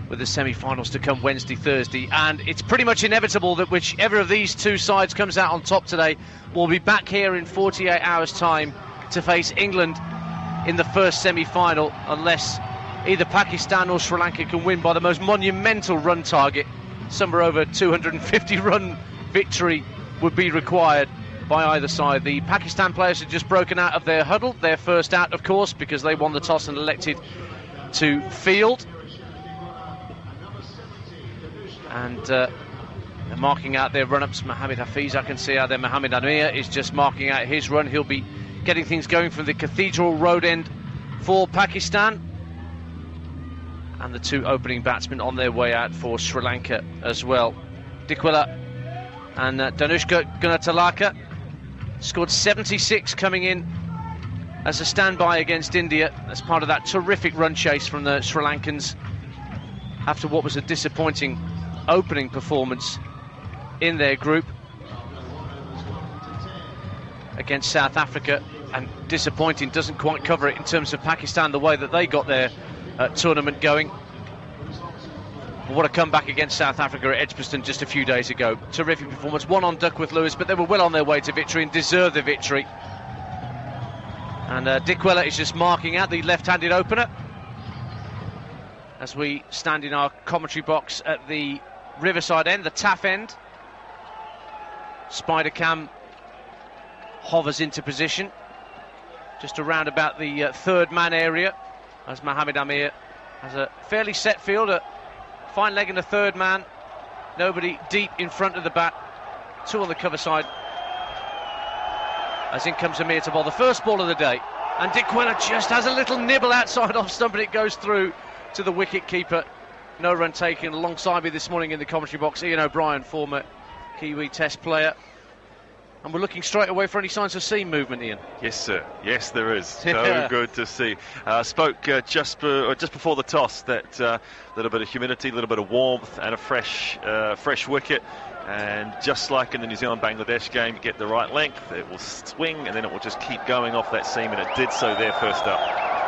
with the semi-finals to come Wednesday, Thursday, and it's pretty much inevitable that whichever of these two sides comes out on top today will be back here in 48 hours time to face England in the first semi-final, unless either Pakistan or Sri Lanka can win by the most monumental run target. Somewhere over 250 run victory would be required by either side. The Pakistan players had just broken out of their huddle, their first out of course, because they won the toss and elected to field. And they're marking out their run-ups. Mohamed Hafiz, I can see out there. Mohamed Amir is just marking out his run. He'll be getting things going from the Cathedral Road end for Pakistan. And the two opening batsmen on their way out for Sri Lanka as well. Dickwella and Danushka Gunathilaka scored 76 coming in as a standby against India as part of that terrific run chase from the Sri Lankans after what was a disappointing opening performance in their group against South Africa, and disappointing doesn't quite cover it in terms of Pakistan, the way that they got their tournament going. What a comeback against South Africa at Edgbaston just a few days ago. Terrific performance, one on Duckworth-Lewis, but they were well on their way to victory and deserved the victory. And Dickwella is just marking out the left-handed opener as we stand in our commentary box at the Riverside end, the Taff end. Spider Cam hovers into position just around about the third man area, as Mohamed Amir has a fairly set field, a fine leg in the third man, nobody deep in front of the bat, two on the cover side, as in comes Amir to bowl the first ball of the day, and Dickwella just has a little nibble outside off stump and it goes through to the wicket keeper. No run taken. Alongside me this morning in the commentary box, Ian O'Brien, former Kiwi Test player. And we're looking straight away for any signs of seam movement, Ian. Yes, sir. Yes, there is. So good to see. Spoke just before the toss that little bit of humidity, a little bit of warmth, and a fresh wicket. And just like in the New Zealand-Bangladesh game, you get the right length, it will swing, and then it will just keep going off that seam, and it did so there first up.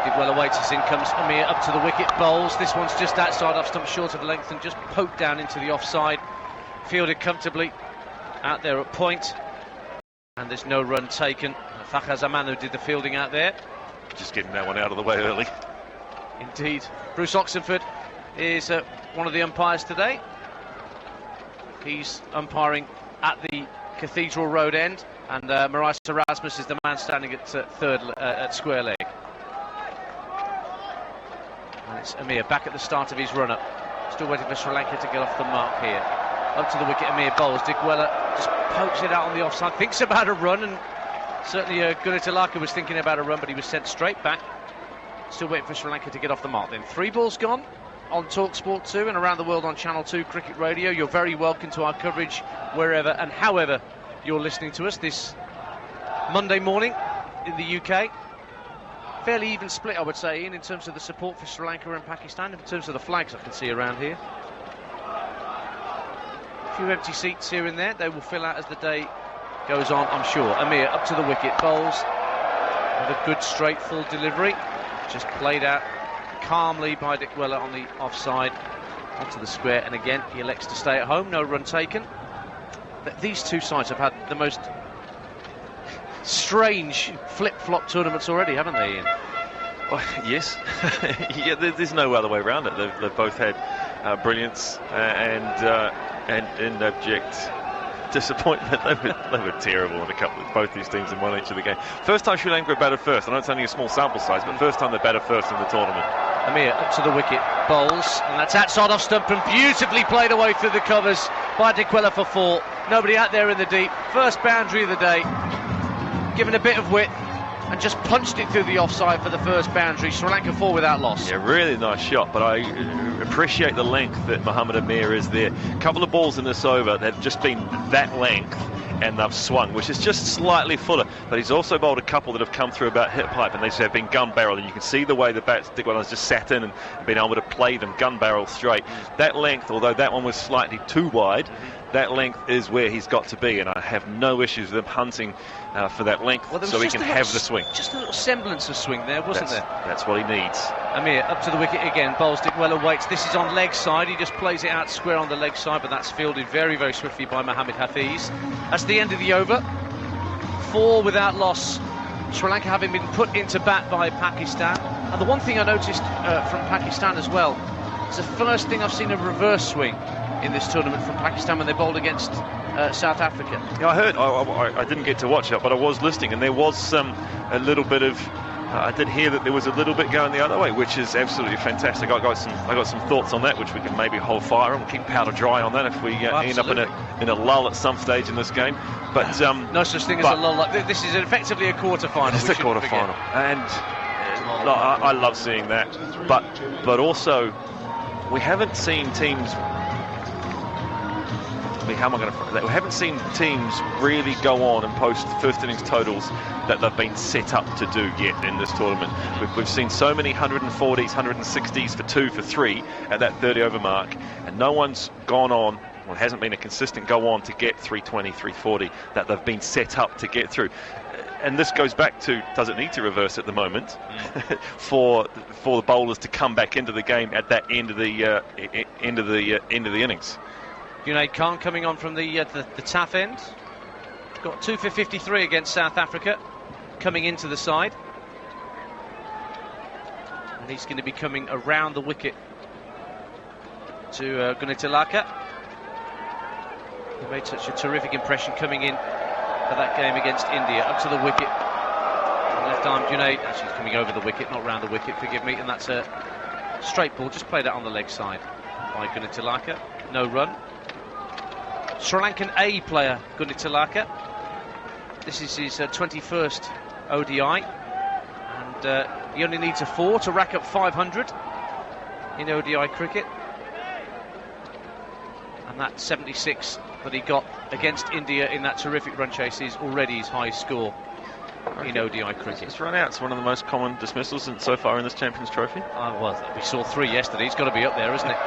Dickwella waits as in comes Amir up to the wicket, bowls. This one's just outside off stump, short of length, and just poked down into the offside. Fielded comfortably out there at point. And there's no run taken. Fakhar Zaman, who did the fielding out there. Just getting that one out of the way early. Indeed. Bruce Oxenford is one of the umpires today. He's umpiring at the Cathedral Road end, and Marais Erasmus is the man standing at third at square leg. And it's Amir back at the start of his run-up. Still waiting for Sri Lanka to get off the mark here. Up to the wicket, Amir bowls. Dickwella just pokes it out on the offside, thinks about a run, and certainly Gunathilaka was thinking about a run, but he was sent straight back. Still waiting for Sri Lanka to get off the mark. Then 3 balls gone on TalkSport 2 and around the world on Channel 2 Cricket Radio. You're very welcome to our coverage wherever and however you're listening to us this Monday morning in the UK. Fairly even split, I would say, Ian, in terms of the support for Sri Lanka and Pakistan, in terms of the flags I can see around here. A few empty seats here and there. They will fill out as the day goes on, I'm sure. Amir up to the wicket, bowls with a good straight full delivery, just played out calmly by Dickwella on the offside onto the square, and again he elects to stay at home. No run taken. But these two sides have had the most strange flip-flop tournaments already, haven't they, Ian? Well, yes. Yeah, there's no other way around it. They've both had brilliance and abject disappointment. They were terrible in both these teams in one each of the game. First time Sri Lanka batted first. I know it's only a small sample size, but first time they batted first in the tournament. Amir up to the wicket, bowls, and that's outside off stump and beautifully played away through the covers by Dickwella for 4. Nobody out there in the deep. First boundary of the day, given a bit of width, and just punched it through the offside for the first boundary. Sri Lanka 4 without loss. Yeah, really nice shot, but I appreciate the length that Mohamed Amir is there. A couple of balls in this over that have just been that length, and they've swung, which is just slightly fuller. But he's also bowled a couple that have come through about hip pipe, and they have been gun barrel, and you can see the way the bats Dickwella's just sat in and been able to play them gun barrel straight. That length, although that one was slightly too wide, that length is where he's got to be, and I have no issues with him hunting for that length, so he can have the swing. Just a little semblance of swing there, wasn't there? That's what he needs. Amir up to the wicket again, bowls Dickwella, waits. This is on leg side, he just plays it out square on the leg side, but that's fielded very, very swiftly by Mohammad Hafiz. That's the end of the over. 4 without loss. Sri Lanka having been put into bat by Pakistan. And the one thing I noticed from Pakistan as well, it's the first thing I've seen a reverse swing in this tournament from Pakistan when they bowled against South Africa. Yeah, I heard. I didn't get to watch it, but I was listening, and there was a little bit of. I did hear that there was a little bit going the other way, which is absolutely fantastic. I got some thoughts on that, which we can maybe hold fire on, keep powder dry on that if we end up in a lull at some stage in this game. But no such thing as a lull. This is effectively a quarter-final. It's a quarter-final, and I love seeing that. But also, we haven't seen teams. We haven't seen teams really go on and post first innings totals that they've been set up to do yet in this tournament. We've seen so many 140s, 160s for 2, for 3 at that 30 over mark, and no one's gone on, well, it hasn't been a consistent go on to get 320, 340 that they've been set up to get through. And this goes back to, does it need to reverse at the moment for the bowlers to come back into the game at that end of the innings? Junaid Khan coming on from the taff end. Got 2 for 53 against South Africa coming into the side. And he's going to be coming around the wicket to Gunathilaka. He made such a terrific impression coming in for that game against India. Up to the wicket. Left arm Junaid. Actually, he's coming over the wicket, not round the wicket, forgive me. And that's a straight ball. Just played out on the leg side by Gunathilaka. No run. Sri Lankan A player, Gunathilaka. This is his 21st ODI, and he only needs a 4 to rack up 500 in ODI cricket. And that 76 that he got against India in that terrific run chase is already his highest score in ODI cricket. It's run out. It's one of the most common dismissals so far in this Champions Trophy. Well, we saw 3 yesterday. It's got to be up there, isn't it?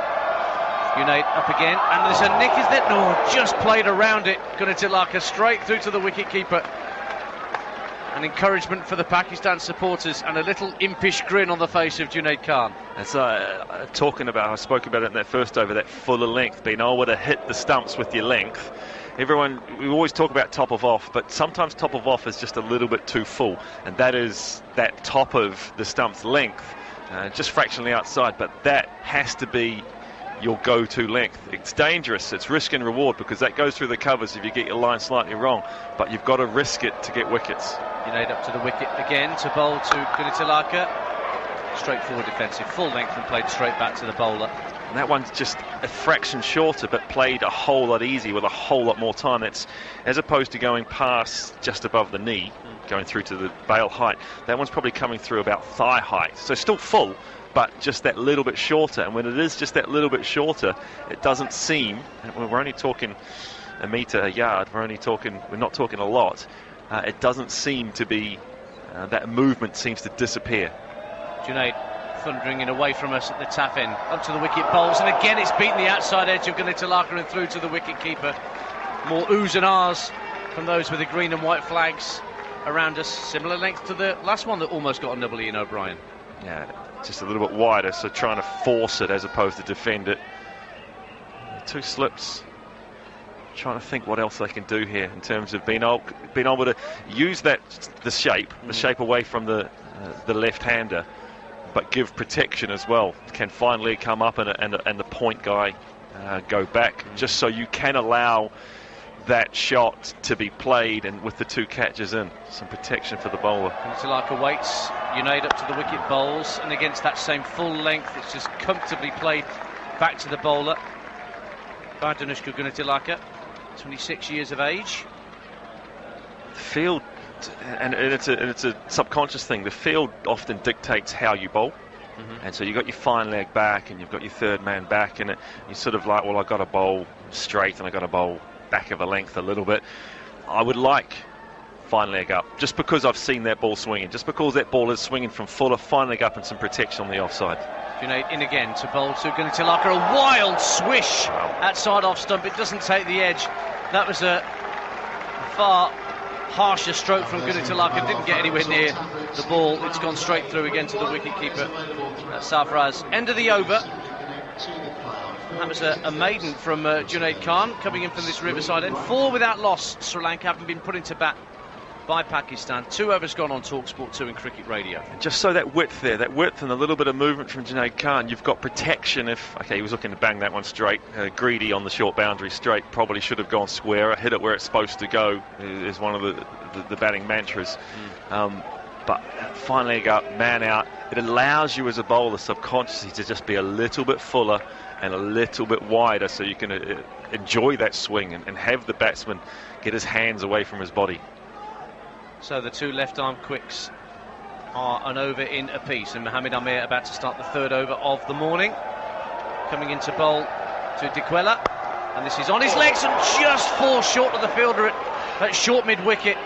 Junaid up again, and there's a nick, isn't it? No, just played around it. Gunathilaka straight through to the wicket-keeper. An encouragement for the Pakistan supporters, and a little impish grin on the face of Junaid Khan. As I spoke about it in that first over, that fuller length, being able to hit the stumps with your length. We always talk about top of off, but sometimes top of off is just a little bit too full, and that is that top of the stump's length, just fractionally outside, but that has to be your go-to length. It's dangerous, it's risk and reward, because that goes through the covers if you get your line slightly wrong, but you've got to risk it to get wickets. Junaid up to the wicket again to bowl to Gunathilaka. Straightforward defensive, full length, and played straight back to the bowler. And that one's just a fraction shorter, but played a whole lot easier with a whole lot more time. It's as opposed to going past just above the knee, going through to the bail height. That one's probably coming through about thigh height, so still full, but just that little bit shorter. And when it is just that little bit shorter, it doesn't seem, we're only talking a metre, a yard, we're not talking a lot, it doesn't seem to be, that movement seems to disappear. Junaid thundering in away from us at the taff end, up to the wicket, bowls, and again it's beaten the outside edge of Gunathilaka and through to the wicket keeper. More oohs and ahs from those with the green and white flags around us. Similar length to the last one that almost got a nibble, Ian O'Brien. Yeah, just a little bit wider, so trying to force it as opposed to defend it. 2 slips. Trying to think what else they can do here in terms of being able to use the shape away from the left-hander, but give protection as well. Can finally come up and the point guy go back, just so you can allow that shot to be played, and with the 2 catches in, some protection for the bowler. Gunathilaka waits, Junaid up to the wicket, bowls, and against that same full length, it's just comfortably played back to the bowler by Danushka Gunathilaka, 26 years of age. The field, and it's a subconscious thing, the field often dictates how you bowl. And so you've got your fine leg back and you've got your third man back, and you're sort of like, well, I've got to bowl straight and I've got to bowl back of a length a little bit. I would like fine leg up, just because I've seen that ball swinging, just because that ball is swinging from fuller, fine leg up and some protection on the offside. Junaid in again to bowl to Gunathilaka, a wild swish outside off stump. It doesn't take the edge. That was a far harsher stroke from Gunathilaka. Didn't get anywhere near the ball. It's gone straight through again to the wicketkeeper, Sarfaraz. End of the over. That was a maiden from Junaid Khan coming in from this Riverside end. 4 without loss. Sri Lanka haven't been put into bat by Pakistan. 2 overs gone on TalkSport 2 in Cricket Radio. And just so that width there, that width and a little bit of movement from Junaid Khan, you've got protection if... Okay, he was looking to bang that one straight. Greedy on the short boundary straight. Probably should have gone square. Hit it where it's supposed to go is one of the batting mantras. But fine leg up, man out. It allows you as a bowler subconsciously to just be a little bit fuller and a little bit wider, so you can enjoy that swing and have the batsman get his hands away from his body. So the 2 left-arm quicks are an over in apiece, and Mohamed Amir about to start the 3rd over of the morning. Coming into bowl to Dickwella, and this is on his legs and just falls short of the fielder at short mid-wicket.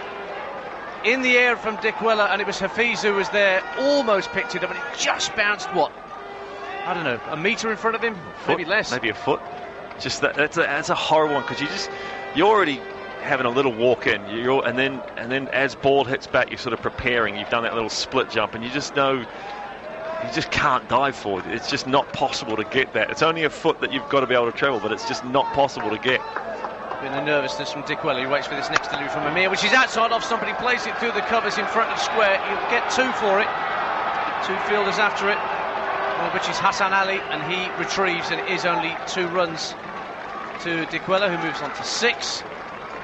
In the air from Dickwella, and it was Hafiz who was there, almost picked it up, and it just bounced, what? I don't know, a metre in front of him? Maybe less. Maybe a foot. Just that's a horrible one, because you're already having a little walk in, and then as ball hits back, you're sort of preparing. You've done that little split jump, and you just know you just can't dive forward. It's just not possible to get that. It's only a foot that you've got to be able to travel, but it's just not possible to get. Been the nervousness from Dickwella. He waits for this next delivery from Amir, which is outside off somebody, plays it through the covers in front of square. He'll get 2 for it. 2 fielders after it, one of which is Hassan Ali, and he retrieves, and it is only 2 runs to Dickwella, who moves on to 6.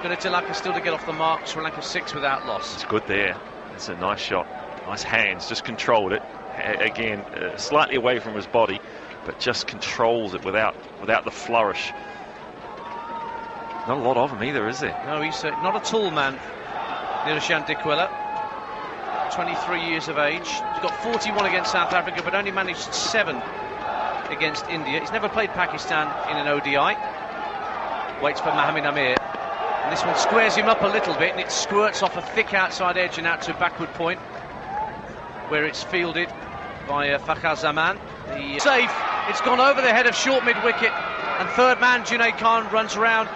Gunathilaka still to get off the mark. Sri Lanka 6 without loss. It's good there. It's a nice shot. Nice hands. Just controlled it. Again, slightly away from his body, but just controls it without the flourish. Not a lot of him either, is there? No, he's not a tall man. Niroshan Dickwella, 23 years of age. He's got 41 against South Africa, but only managed 7 against India. He's never played Pakistan in an ODI. Waits for Mohamed Amir. And this one squares him up a little bit, and it squirts off a thick outside edge and out to backward point, where it's fielded by Fakhar Zaman. The safe. It's gone over the head of short mid-wicket, and 3rd man Junaid Khan runs around,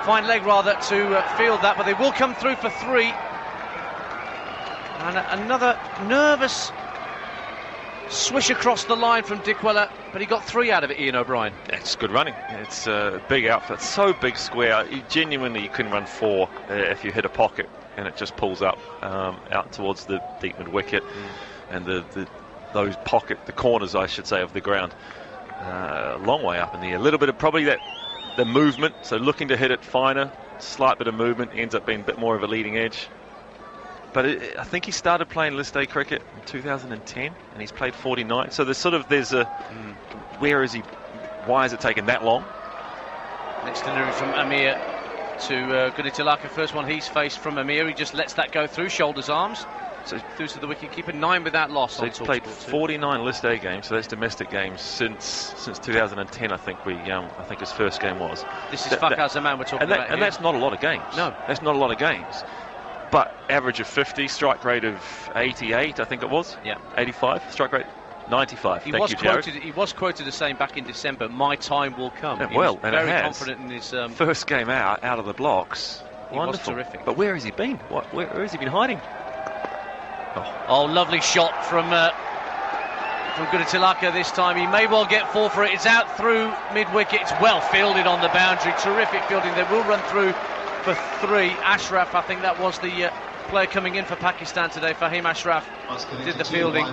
fine leg rather, to field that, but they will come through for 3. And another nervous swish across the line from Dickwella, but he got 3 out of it, Ian O'Brien. It's good running. It's a big outfit, so big square. You couldn't run 4 if you hit a pocket and it just pulls up out towards the deep mid wicket and those the corners, I should say, of the ground. A long way up in the air. A little bit of probably the movement, so looking to hit it finer, slight bit of movement, ends up being a bit more of a leading edge. But I think he started playing list A cricket in 2010, and he's played 49. So there's a where is he? Why has it taken that long? Next delivery from Amir to Gunathilaka. First one he's faced from Amir. He just lets that go through, shoulders, arms. So through to the wicket-keeper. 9 without loss. So he's played 49 list A games, so that's domestic games since 2010. I think his first game was. This is Fakhar Zaman we're talking about here. And that's not a lot of games. No, that's not a lot of games. But average of 50, strike rate of 88, I think it was. Yeah. 85, strike rate 95. He was quoted as saying back in December, "My time will come." Yeah, he was very confident in his first game out of the blocks. He was terrific. But where has he been? Where has he been hiding? Oh, lovely shot from Gunathilaka this time. He may well get 4 for it. It's out through mid-wicket. It's well fielded on the boundary. Terrific fielding. They will run through for 3. Ashraf, I think that was the player coming in for Pakistan today. Fahim Ashraf did the fielding.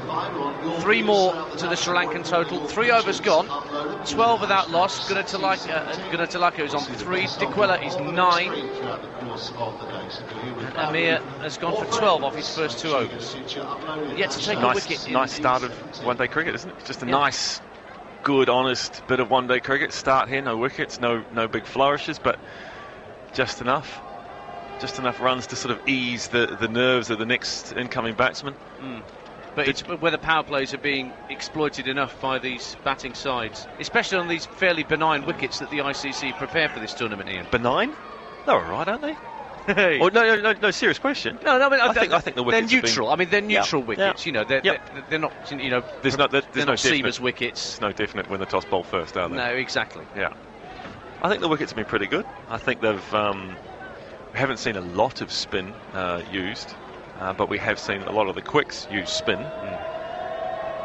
3 more to the Sri Lankan total. 3 overs gone. 12 without loss. Gunathilaka is on 3. Dickwella is 9. And Amir has gone for 12 off his first 2 overs. Yet to take a wicket. Nice start of one-day cricket, isn't it? Just a nice, good, honest bit of one-day cricket. Start here, no wickets, no big flourishes, but just enough runs to sort of ease the nerves of the next incoming batsman. But it's where the power plays are being exploited enough by these batting sides, especially on these fairly benign wickets that the ICC prepare for this tournament, Ian. Benign? They're all right, aren't they? Oh, no, serious question. No, I mean, I think the wickets they're neutral. I mean, they're neutral wickets. Yeah. They're not. There's no seamers wickets. It's no definite when the toss ball first, are they? No, exactly. Yeah. I think the wickets have been pretty good. I think they've. We haven't seen a lot of spin used, but we have seen a lot of the quicks use spin.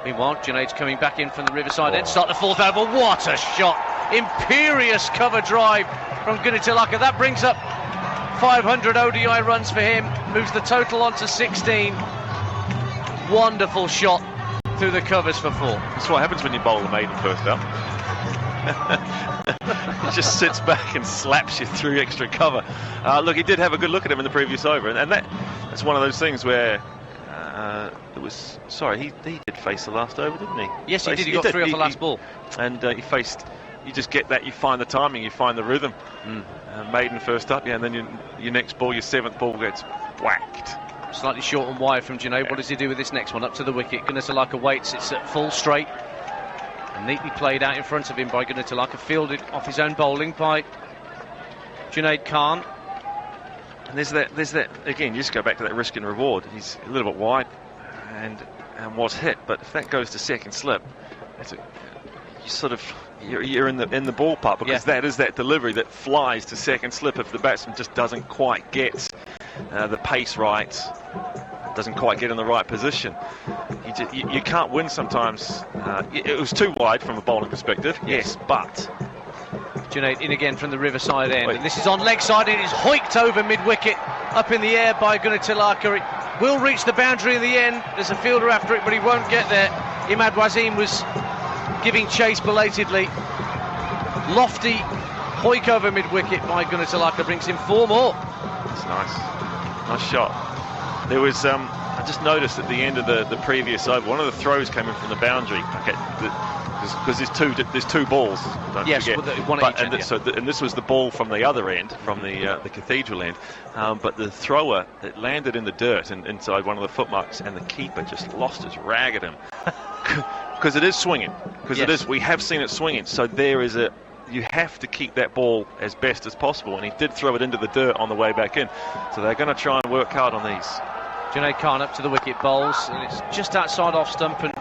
Meanwhile, Junaid's coming back in from the Riverside end. Start the fourth over. What a shot! Imperious cover drive from Gunathilaka. That brings up 500 ODI runs for him. Moves the total on to 16. Wonderful shot through the covers for 4. That's what happens when you bowl the maiden first up. He just sits back and slaps you through extra cover. Look, he did have a good look at him in the previous over, and that's one of those things where he did face the last over, didn't he? Yes, he did. He got 3 off the last ball. And you just get that, you find the timing, you find the rhythm. Maiden first up, and then your next ball, your 7th ball gets whacked. Slightly short and wide from Junaid. What does he do with this next one? Up to the wicket. Gunathilaka waits. It's at full straight. And neatly played out in front of him by Gunathilaka. Fielded off his own bowling by Junaid Khan. And there's that again, you just go back to that risk and reward. He's a little bit wide and was hit, but if that goes to second slip, you're in the ballpark, because that is that delivery that flies to second slip if the batsman just doesn't quite get the pace right, doesn't quite get in the right position. You can't win sometimes. It was too wide from a bowling perspective, yes, but Junaid in again from the Riverside end, and this is on leg side. It is hoiked over mid-wicket, up in the air by Gunathilaka. It will reach the boundary in the end. There's a fielder after it, but he won't get there. Imad Wasim was giving chase belatedly. Lofty hoik over mid-wicket by Gunathilaka brings him 4 more. That's nice shot. There was I just noticed at the end of the previous over, one of the throws came in from the boundary. Because there's two balls. Don't forget. One at each end, and this was the ball from the other end, from the cathedral end. But the thrower, it landed in the dirt and inside one of the footmarks, and the keeper just lost his rag at him. Because it is swinging. We have seen it swinging. So you have to keep that ball as best as possible. And he did throw it into the dirt on the way back in. So they're going to try and work hard on these. Junaid Khan up to the wicket bowls, and it's just outside off stump, and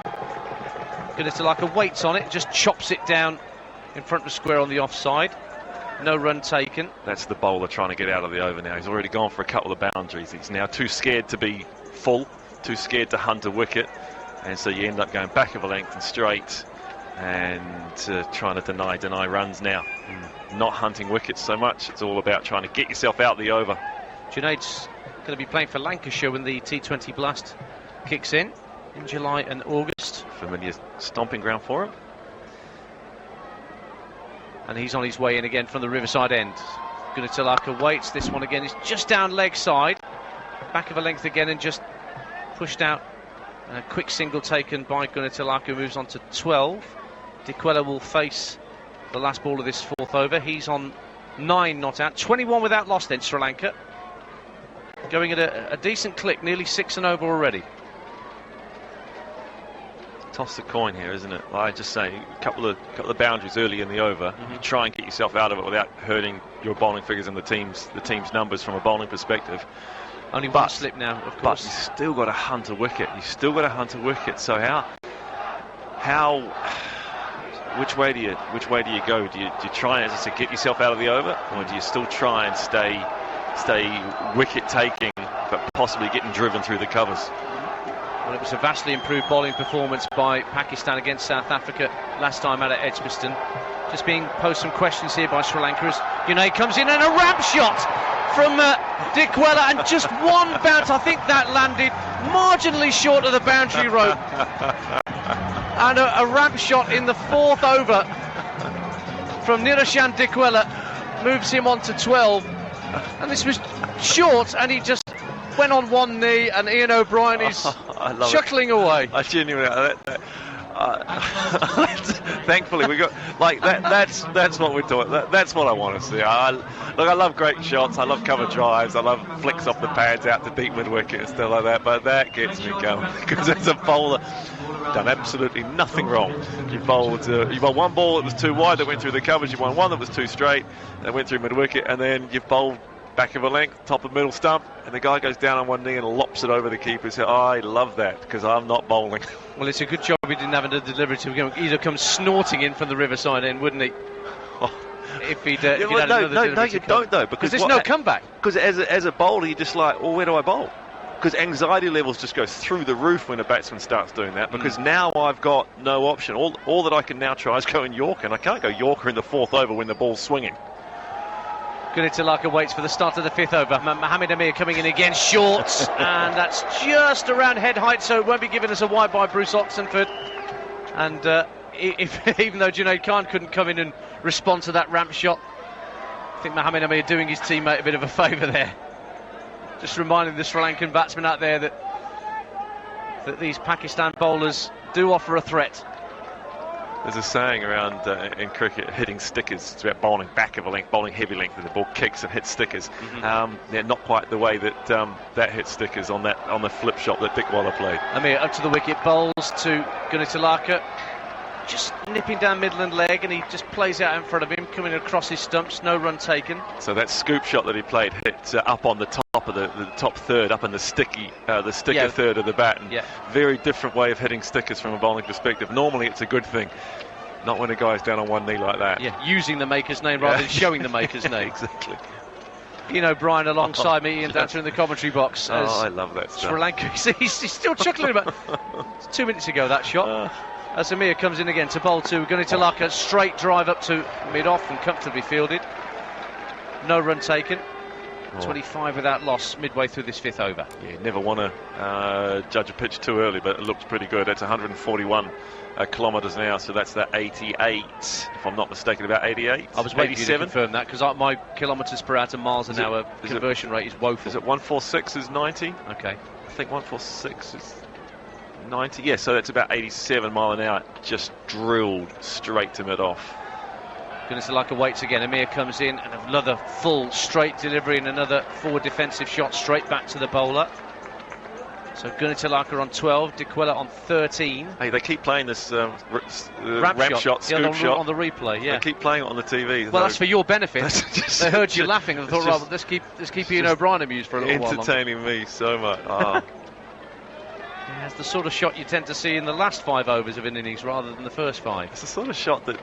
Gunathilaka waits on it, just chops it down in front of the square on the offside. No run taken. That's the bowler trying to get out of the over now. He's already gone for a couple of boundaries. He's now too scared to be full, too scared to hunt a wicket, and so you end up going back of a length and straight and trying to deny runs now. Not hunting wickets so much. It's all about trying to get yourself out the over. Junaid's going to be playing for Lancashire when the T20 Blast kicks in July and August. Familiar stomping ground for him. And he's on his way in again from the Riverside end. Gunathilaka waits. This one again is just down leg side. Back of a length again and just pushed out. A quick single taken by Gunathilaka, who moves on to 12. Dickwella will face the last ball of this 4th over. He's on 9 not out. 21 without loss then, Sri Lanka. Going at a decent click, nearly 6 and over already. Toss the coin here, isn't it? I just say a couple of boundaries early in the over. You try and get yourself out of it without hurting your bowling figures and the team's numbers from a bowling perspective. Only one slip now, of course. But you still got to hunt a wicket. So which way do you go? Do you try and, as I said, get yourself out of the over, or do you still try and stay wicket taking, but possibly getting driven through the covers? Well, it was a vastly improved bowling performance by Pakistan against South Africa last time out at Edgbaston. Just being posed some questions here by Sri Lanka as Junaid comes in, and a ramp shot from Dickwella, and just one bounce. I think that landed marginally short of the boundary rope. And a ramp shot in the 4th over from Niroshan Dickwella moves him on to 12. And this was short, and he just went on one knee, and Ian O'Brien is chuckling away. I genuinely, thankfully we got that's what we're talking. That's what I want to see. I love great shots. I love cover drives. I love flicks off the pads out to deep mid wicket and stuff like that. But that gets me going because as a bowler, done absolutely nothing wrong. You bowled one ball that was too wide that went through the covers. You won one that was too straight that went through mid wicket, and then you've bowled back of a length, top of middle stump, and the guy goes down on one knee and lops it over the keeper's head. I love that, because I'm not bowling. Well, it's a good job he didn't have a delivery to him. He'd have come snorting in from the Riverside end, wouldn't he? If he'd had another delivery. No, you don't, though. Because there's no comeback. Because as a bowler, you're just like, well, where do I bowl? Because anxiety levels just go through the roof when a batsman starts doing that, because now I've got no option. All that I can now try is go in Yorker, and I can't go Yorker in the 4th over when the ball's swinging. Gunathilaka waits for the start of the 5th over. Mohammed Amir coming in again, short, and that's just around head height, so it won't be given as a wide by Bruce Oxenford. And even though Junaid Khan couldn't come in and respond to that ramp shot, I think Mohammed Amir doing his teammate a bit of a favour there. Just reminding the Sri Lankan batsmen out there that these Pakistan bowlers do offer a threat. There's a saying around in cricket, hitting stickers. It's about bowling back of a length, bowling heavy length, and the ball kicks and hits stickers. Not quite the way that that hit stickers on the flip shot that Dickwella played. Amir up to the wicket, bowls to Gunathilaka, just nipping down middle and leg, and he just plays out in front of him, coming across his stumps, no run taken. So that scoop shot that he played hit up on the top of the top third, up in the sticker third of the bat. And very different way of hitting stickers from a bowling perspective. Normally it's a good thing, not when a guy's down on one knee like that. Yeah, using the maker's name rather than showing the maker's name. Exactly. Ian O'Brien alongside me, Ian Dancer in the commentary box. I love that stuff. Sri Lanka, he's still chuckling about 2 minutes ago, that shot. As Amir comes in again to bowl to Gunathilaka, straight drive up to mid-off and comfortably fielded. No run taken. 25 without loss midway through this 5th over. Yeah, never want to judge a pitch too early, but it looked pretty good. That's 141 kilometres now, so that's the 88, if I'm not mistaken, about 88. I was waiting for you to confirm that, because my kilometres per hour to miles an hour conversion rate is woeful. Is it 146 is 90? Okay. I think 146 is 90. Yeah, so that's about 87 mile an hour, just drilled straight to mid-off. Gunathilaka waits again. Amir comes in, and another full straight delivery and another forward defensive shot straight back to the bowler. So Gunathilaka on 12, Dickwella on 13. Hey, they keep playing this ramp shot, scoop shot on the replay. Yeah, they keep playing it on the TV. Well, that's for your benefit. They heard you laughing and thought, right, let's keep Ian O'Brien amused for a little while. Entertaining me so much. Oh. Yeah, it's the sort of shot you tend to see in the last 5 overs of an innings rather than the first 5. It's the sort of shot that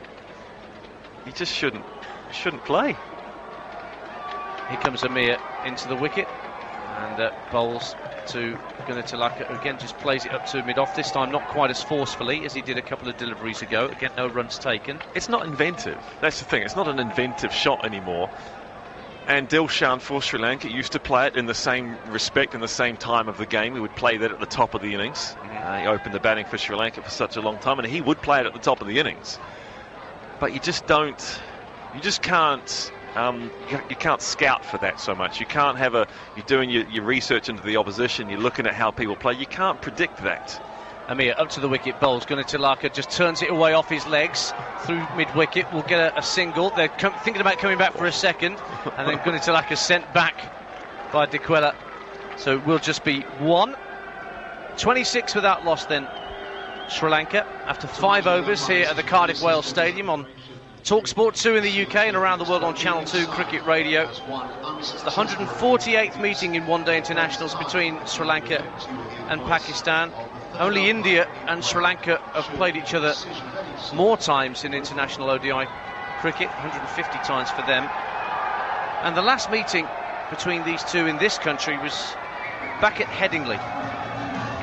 you just shouldn't play. Here comes Amir into the wicket and bowls to Gunathilaka. Again, just plays it up to mid-off, this time not quite as forcefully as he did a couple of deliveries ago. Again, no runs taken. It's not inventive. That's the thing. It's not an inventive shot anymore. And Dilshan for Sri Lanka used to play it in the same respect, in the same time of the game. He would play that at the top of the innings. He opened the batting for Sri Lanka for such a long time, and he would play it at the top of the innings. But you just can't, you can't scout for that so much. You can't have you're doing your research into the opposition, you're looking at how people play. You can't predict that. Amir up to the wicket, bowls. Gunathilaka just turns it away off his legs through mid-wicket. We'll get a single. They're thinking about coming back for a second, and then Gunathilaka sent back by Dickwella. So it will just be 1. 26 without loss then, Sri Lanka, after 5 overs here at the Cardiff Wales Stadium on TalkSport 2 in the UK and around the world on Channel 2 Cricket Radio. It's the 148th meeting in one-day internationals between Sri Lanka and Pakistan. Only India and Sri Lanka have played each other more times in international ODI cricket, 150 times for them. And the last meeting between these two in this country was back at Headingley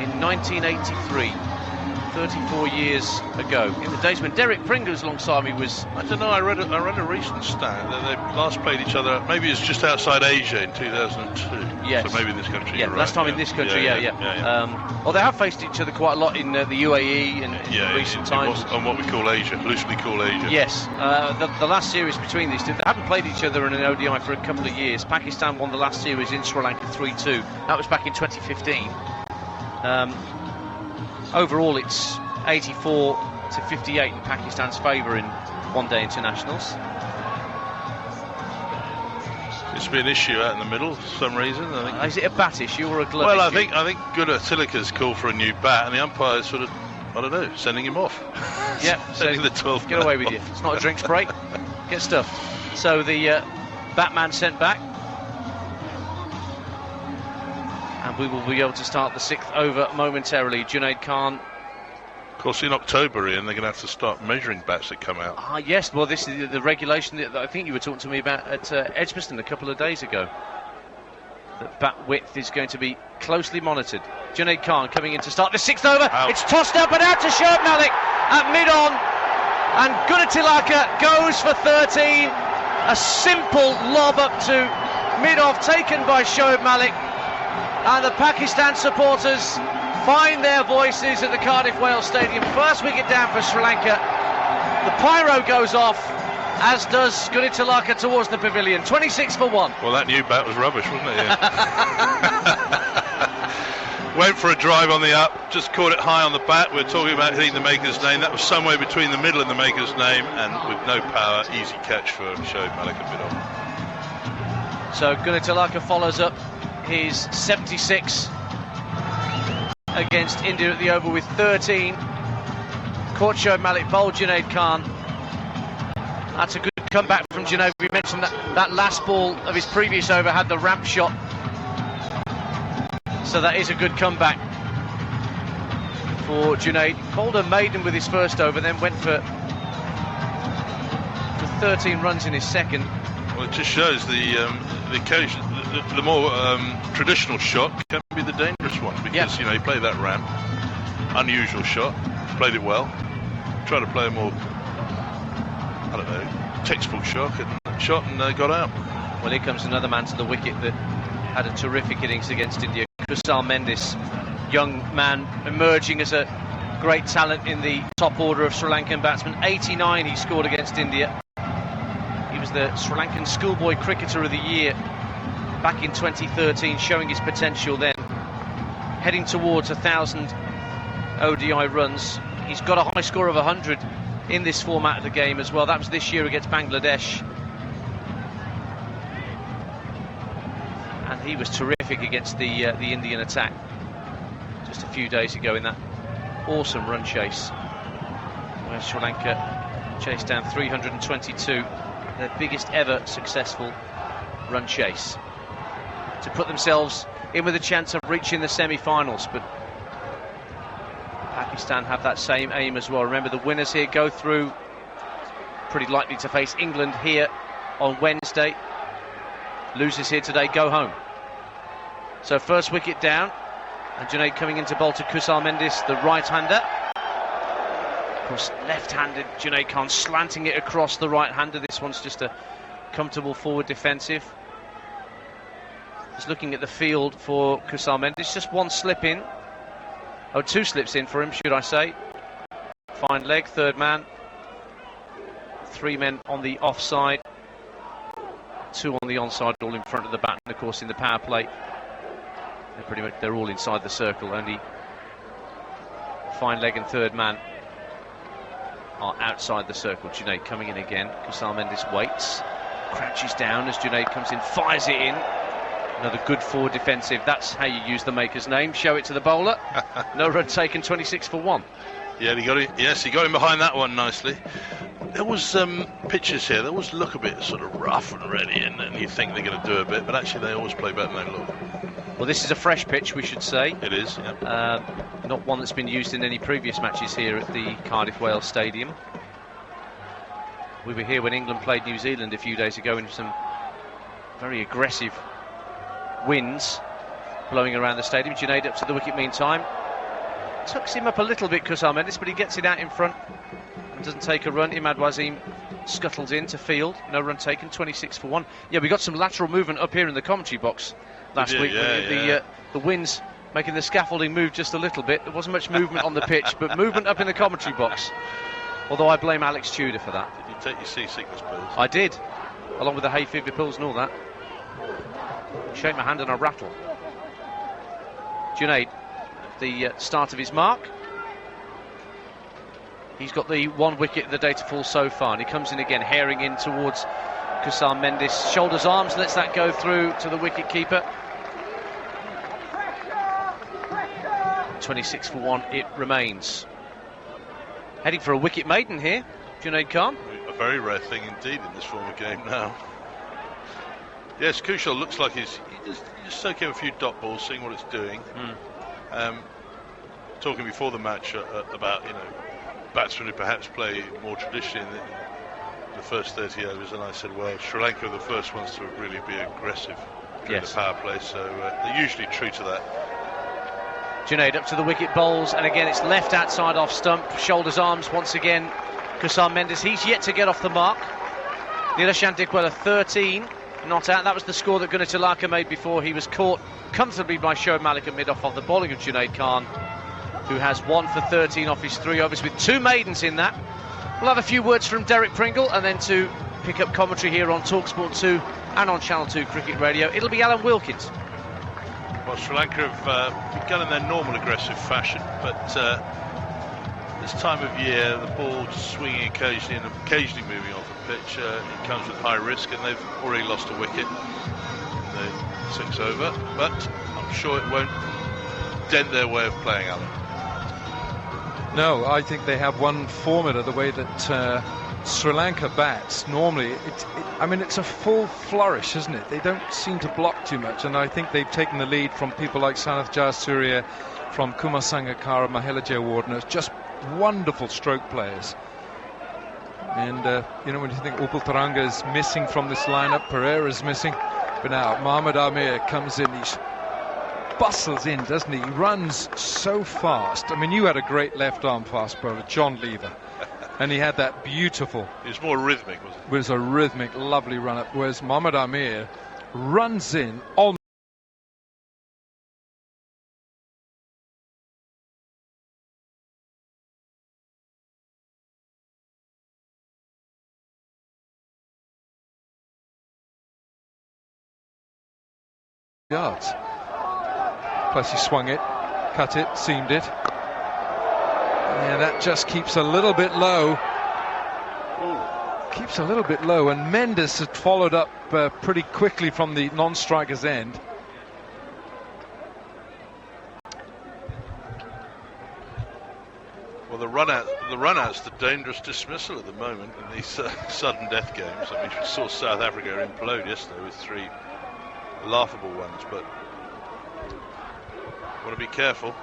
in 1983. 34 years ago, in the days when Derek Pringles alongside me was... I don't know, I read a recent stat that they last played each other, maybe it's just outside Asia in 2002. Yes. So maybe in this country. Yeah, last time in this country, well, they have faced each other quite a lot in the UAE in recent times. On what we call Asia, loosely called Asia. Yes, the last series between these two, they haven't played each other in an ODI for a couple of years. Pakistan won the last series in Sri Lanka 3-2. That was back in 2015. Overall, it's 84 to 58 in Pakistan's favour in one-day internationals. Seems to be an issue out in the middle for some reason. I think. Is it a bat issue or a glove issue? I think Gunathilaka's called for a new bat, and the umpire's sort of, I don't know, sending him off. Yeah, sending the 12th. Get away with you. It's not a drinks break. Get stuffed. So the Batman sent back. And we will be able to start the 6th over momentarily. Junaid Khan. Of course, in October, Ian, they're going to have to start measuring bats that come out. Yes, well, this is the regulation that I think you were talking to me about at Edgbaston a couple of days ago. That bat width is going to be closely monitored. Junaid Khan coming in to start the 6th over. Out. It's tossed up and out to Shoaib Malik at mid-on. And Gunathilaka goes for 13. A simple lob up to mid-off taken by Shoaib Malik. And the Pakistan supporters find their voices at the Cardiff Wales Stadium. First wicket down for Sri Lanka. The pyro goes off, as does Gunathilaka towards the pavilion. 26 for 1. Well, that new bat was rubbish, wasn't it? Yeah. Went for a drive on the up, just caught it high on the bat. We're talking about hitting the maker's name. That was somewhere between the middle and the maker's name, and with no power, easy catch for Shoaib Malik a bit on. So Gunathilaka follows up his 76 against India at the over with 13. Caught Shoaib Malik, bowled Junaid Khan. That's a good comeback from Junaid. We mentioned that last ball of his previous over had the ramp shot. So that is a good comeback for Junaid. Bowled a maiden with his first over, then went for 13 runs in his second. Well, it just shows the occasion, the more traditional shot can be the dangerous one, because you know, he played that ramp, unusual shot, played it well. Tried to play a more, I don't know, textbook shot and got out. Well, here comes another man to the wicket that had a terrific innings against India. Kusal Mendis, young man emerging as a great talent in the top order of Sri Lankan batsmen. 89 he scored against India. He was the Sri Lankan Schoolboy Cricketer of the Year back in 2013, showing his potential then. Heading towards 1,000 ODI runs. He's got a high score of 100 in this format of the game as well. That was this year against Bangladesh. And he was terrific against the Indian attack just a few days ago in that awesome run chase, where Sri Lanka chased down 322, their biggest ever successful run chase, to put themselves in with a chance of reaching the semi-finals. But Pakistan have that same aim as well. Remember, the winners here go through, pretty likely to face England here on Wednesday. Losers here today go home. So first wicket down, and Junaid coming into bowl to Kusal Mendis, the right-hander. Of course, left-handed Junaid Khan slanting it across the right-hander. This one's just a comfortable forward defensive. Just looking at the field for Kusal Mendis, just one slip in. Oh, two slips in for him, should I say. Fine leg, third man. Three men on the offside. Two on the onside, all in front of the bat. And of course, in the power play, they're all inside the circle. Only fine leg and third man are outside the circle. Junaid coming in again. Kusal Mendis waits, crouches down as Junaid comes in, fires it in. Another good forward defensive. That's how you use the maker's name. Show it to the bowler. No run taken. 26 for 1. Yeah, he got it. Yes, he got him behind that one nicely. There was pitches here that always look a bit sort of rough and ready, and you think they're going to do a bit, but actually they always play better than they look. Well, this is a fresh pitch, we should say. It is, yeah. Not one that's been used in any previous matches here at the Cardiff Wales Stadium. We were here when England played New Zealand a few days ago in some very aggressive winds blowing around the stadium. Junaid up to the wicket meantime. Tucks him up a little bit, Kusal Mendis, but he gets it out in front and doesn't take a run. Imad Wasim scuttles in to field. No run taken. 26 for 1. Yeah, we got some lateral movement up here in the commentary box last week. The winds making the scaffolding move just a little bit. There wasn't much movement on the pitch, but movement up in the commentary box. Although I blame Alex Tudor for that. Did you take your seasickness pills? I did, along with the hay fever pills and all that. Shake my hand and I rattle. Junaid, the start of his mark. He's got the one wicket of the day to fall so far, and he comes in again, herring in towards Kusal Mendis. Shoulders, arms, lets that go through to the wicket keeper. 26 for 1 it remains. Heading for a wicket maiden here, Junaid Khan. A very rare thing indeed in this form of game now. Yes, Kusal looks like he's just soaking a few dot balls, seeing what it's doing. Talking before the match about batsmen who perhaps play more traditionally in the first 30 overs, and I said, well, Sri Lanka are the first ones to really be aggressive during the power play, so they're usually true to that. Junaid up to the wicket bowls, and again it's left outside off stump, shoulders, arms once again. Kusal Mendis, he's yet to get off the mark. Niroshan Dickwella 13, not out. That was the score that Gunathilaka made before he was caught comfortably by Shoaib Malik at mid-off of the bowling of Junaid Khan, who has 1 for 13 off his 3 overs with 2 maidens in that. We'll have a few words from Derek Pringle, and then to pick up commentary here on TalkSport 2 and on Channel 2 Cricket Radio, it'll be Alan Wilkins. Well, Sri Lanka have begun in their normal aggressive fashion, but this time of year, the ball just swinging occasionally and occasionally moving off the pitch, it comes with high risk, and they've already lost a wicket in the 6th over, but I'm sure it won't dent their way of playing, Alan. No, I think they have one formula, the way that Sri Lanka bats. Normally, it's a full flourish, isn't it? They don't seem to block too much, and I think they've taken the lead from people like Sanath Jayasuriya, from Kumar Sangakkara, Mahela Jayawardene, just wonderful stroke players. And, when you think Upul Tharanga is missing from this lineup, Perera is missing, but now Mohammad Amir comes in, he's bustles in, doesn't he? He runs so fast. I mean, you had a great left-arm fast bowler, John Lever, and he had that beautiful... It was more rhythmic, wasn't it? It was a rhythmic, lovely run-up, whereas Mohammad Amir runs in on yards. Plus he swung it, cut it, seamed it. Yeah, that just keeps a little bit low. Keeps a little bit low, and Mendis had followed up pretty quickly from the non-striker's end. Well, the run-out's the dangerous dismissal at the moment in these sudden death games. I mean, we saw South Africa implode yesterday with 3 laughable ones, but want to be careful.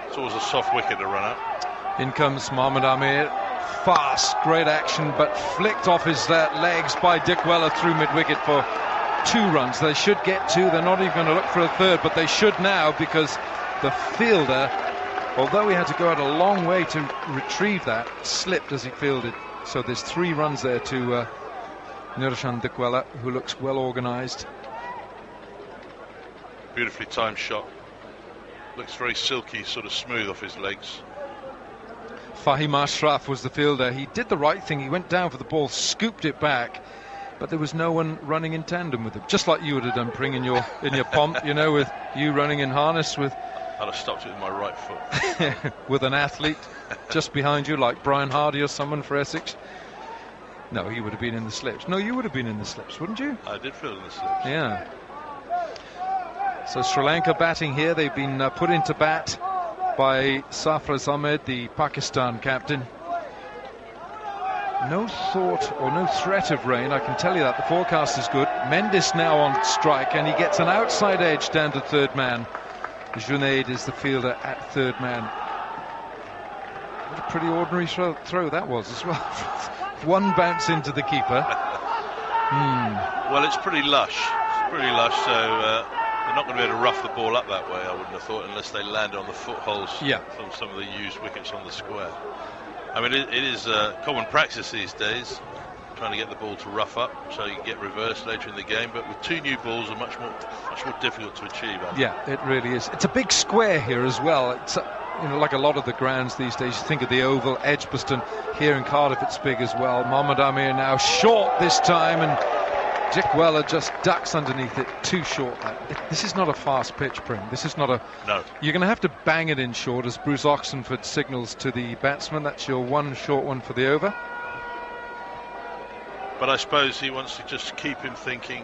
It's always a soft wicket to run out. In comes Mohammad Amir, fast, great action, but flicked off his legs by Dickwella through mid-wicket for 2 runs. They should get 2. They're not even going to look for a third, but they should now, because the fielder, although he had to go out a long way to retrieve that, slipped as he fielded. So there's 3 runs there to Niroshan Dickwella, who looks well organised. Beautifully timed shot. Looks very silky, sort of smooth off his legs. Fahim Ashraf was the fielder. He did the right thing. He went down for the ball, scooped it back, but there was no one running in tandem with him. Just like you would have done, Pring, in your pomp, with you running in harness with... I'd have stopped it with my right foot. With an athlete just behind you, like Brian Hardy or someone for Essex. No, he would have been in the slips. No, you would have been in the slips, wouldn't you? I did feel in the slips. Yeah. So Sri Lanka batting here. They've been put into bat by Sarfraz Ahmed, the Pakistan captain. No thought or no threat of rain, I can tell you that. The forecast is good. Mendis now on strike, and he gets an outside edge down to 3rd man. Junaid is the fielder at 3rd man. What a pretty ordinary throw that was as well. 1 bounce into the keeper. Well, it's pretty lush. It's pretty lush, so they're not going to be able to rough the ball up that way, I wouldn't have thought, unless they land on the footholes from some of the used wickets on the square. I mean, it is common practice these days, trying to get the ball to rough up so you can get reversed later in the game, but with 2 new balls are much more difficult to achieve. Yeah, it really is. It's a big square here as well. It's like a lot of the grounds these days. You think of the Oval, Edgbaston, here in Cardiff it's big as well. Mohammad Amir now short this time, and Dickwella just ducks underneath it, too short. This is not a fast pitch, Prim. This is not a... No. You're going to have to bang it in short, as Bruce Oxenford signals to the batsman. That's your 1 short one for the over. But I suppose he wants to just keep him thinking,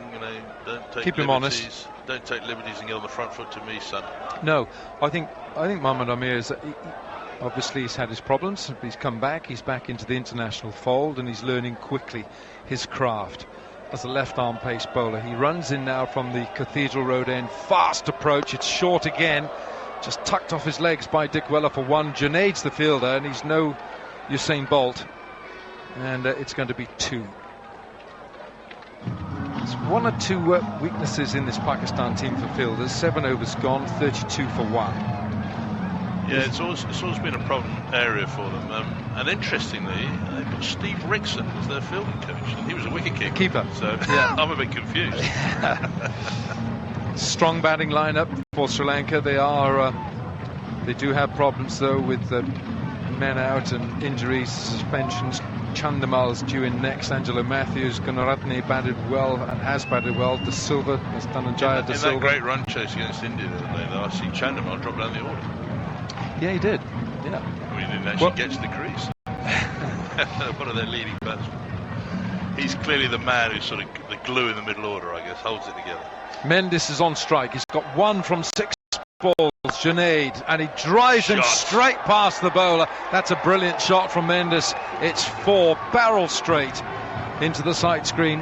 don't take keep liberties, him honest. Don't take liberties and get on the front foot to me, son. No, I think Mohammad Amir is... Obviously he's had his problems. He's come back. He's back into the international fold, and he's learning quickly his craft. as a left-arm pace bowler. He runs in now from the Cathedral Road end. Fast approach. It's short again. Just tucked off his legs by Dickwella for one. Junaid's the fielder, and he's no Usain Bolt. And it's going to be 2. There's 1 or 2 weaknesses in this Pakistan team for fielders. 7 overs gone, 32 for 1. Yeah, it's always been a problem area for them. And interestingly, they've got Steve Rickson as their fielding coach. And he was a wicket keeper. So yeah. I'm a bit confused. Strong batting lineup for Sri Lanka. They do have problems though with men out and injuries, suspensions. Chandimal's due in next. Angelo Mathews, Gunaratne batted well and has batted well. De Silva, as Dhananjaya de Silva. In that great run chase against India the other day, though, I see Chandimal drop down the order. Yeah, he did. Yeah. I mean, he didn't actually get to the crease. One of their leading batsmen. He's clearly the man who's sort of the glue in the middle order, I guess, holds it together. Mendis is on strike. He's got 1 from 6 balls. Junaid, and he drives him straight past the bowler. That's a brilliant shot from Mendis. It's 4, barrel straight into the sight screen.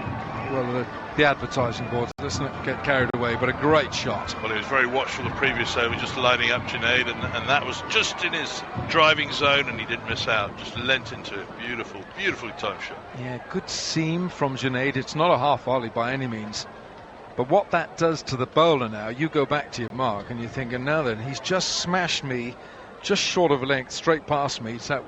Well, the advertising board, let's not get carried away, but a great shot. Well, he was very watchful the previous over, just lining up Junaid, and that was just in his driving zone, and he didn't miss out. Just leant into it. Beautiful, beautifully timed shot. Yeah, good seam from Junaid. It's not a half volley by any means. But what that does to the bowler now, you go back to your mark and you're thinking, now then, he's just smashed me just short of a length, straight past me. So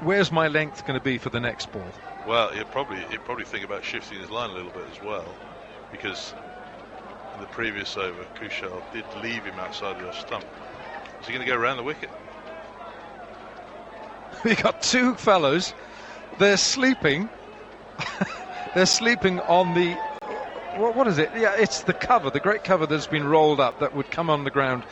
where's my length going to be for the next ball? Well, he'd probably think about shifting his line a little bit as well, because in the previous over, Kusal did leave him outside the off stump. Is he going to go around the wicket? We got 2 fellows. They're sleeping. They're sleeping on the... What is it? Yeah, it's the cover, the great cover that's been rolled up that would come on the ground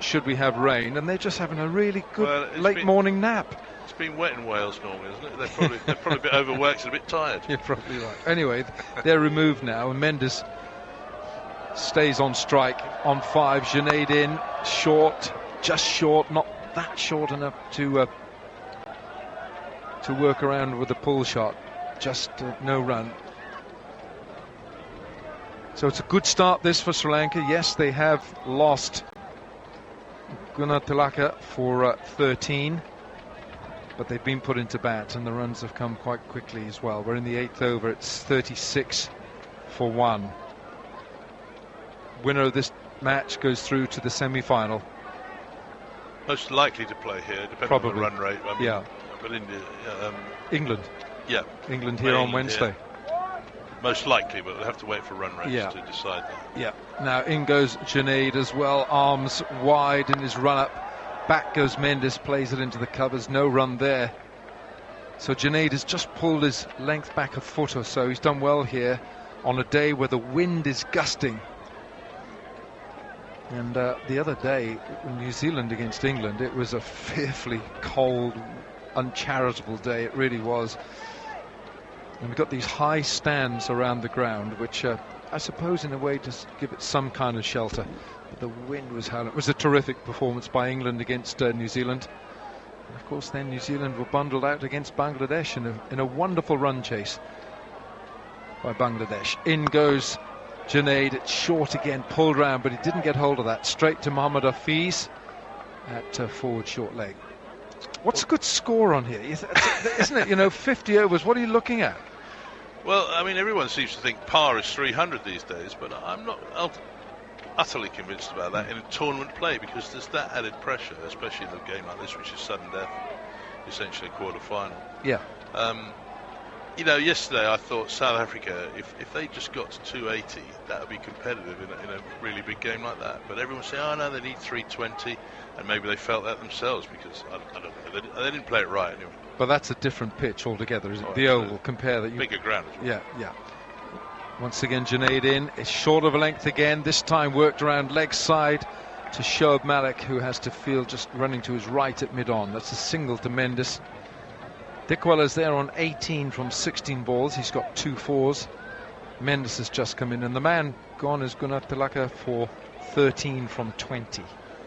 should we have rain, and they're just having a really good late morning nap. It's been wet in Wales normally, isn't it? They're probably a bit overworked and a bit tired. You're probably right. Anyway, they're removed now, and Mendis stays on strike on 5. Junaid in, short, just short, not that short enough to work around with the pull shot. Just no run. So it's a good start this for Sri Lanka. Yes, they have lost Gunathilaka for 13, but they've been put into bat and the runs have come quite quickly as well. We're in the 8th over. It's 36 for 1. Winner of this match goes through to the semi-final. Most likely to play here, depending Probably. on the run rate. I mean, yeah. But India, England. Yeah. England here on Wednesday. Yeah. Most likely, but we'll have to wait for run rates to decide that. Yeah. Now in goes Junaid as well, arms wide in his run-up. Back goes Mendis, plays it into the covers, no run there. So Junaid has just pulled his length back a foot or so. He's done well here on a day where the wind is gusting. And the other day, New Zealand against England, it was a fearfully cold, uncharitable day. It really was. And we've got these high stands around the ground, which I suppose in a way just give it some kind of shelter. But the wind was howling. It was a terrific performance by England against New Zealand. And of course then New Zealand were bundled out against Bangladesh in a wonderful run chase by Bangladesh. In goes Junaid. It's short again, pulled round, but he didn't get hold of that. Straight to Mohammad Hafiz at forward short leg. What's a good score on here? Isn't it, 50 overs? What are you looking at? Well, I mean, everyone seems to think par is 300 these days, but I'm not utterly convinced about that in a tournament play, because there's that added pressure, especially in a game like this, which is sudden death, essentially a quarter-final. Yeah. Yesterday I thought South Africa, if they just got to 280, that would be competitive in a really big game like that. But everyone's saying, oh no, they need 320, and maybe they felt that themselves, because I don't know, they didn't play it right anyway. But that's a different pitch altogether, isn't it? The Oval, compare that. Bigger ground as well. Yeah. Once again, Junaid in. It's short of a length again. This time worked around leg side to Shoaib Malik, who has to field just running to his right at mid-on. That's a single to Mendis. Dickwella's there on 18 from 16 balls. He's got 2 fours. Mendis has just come in, and the man gone is Gunathilaka for 13 from 20.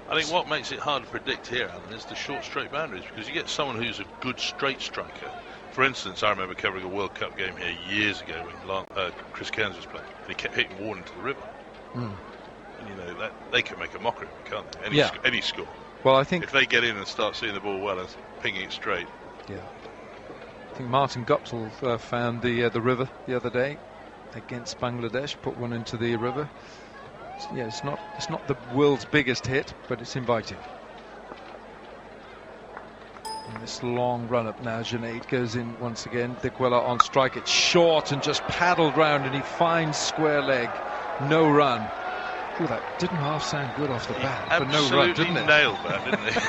I think what makes it hard to predict here, Alan, is the short straight boundaries, because you get someone who's a good straight striker For instance, I remember covering a World Cup game here years ago when Chris Cairns was playing, and he kept hitting Warren into the river. And that they can make a mockery of it, can't they? Any score. Well, I think if they get in and start seeing the ball well and pinging it straight. Yeah. I think Martin Guptill found the river the other day against Bangladesh, put one into the river. It's not the world's biggest hit, but it's inviting. And this long run up now, Junaid goes in once again. Dickwella on strike. It's short and just paddled round, and he finds square leg. No run. Ooh, that didn't half sound good off the bat. But no run, didn't it? Nailed that, didn't he?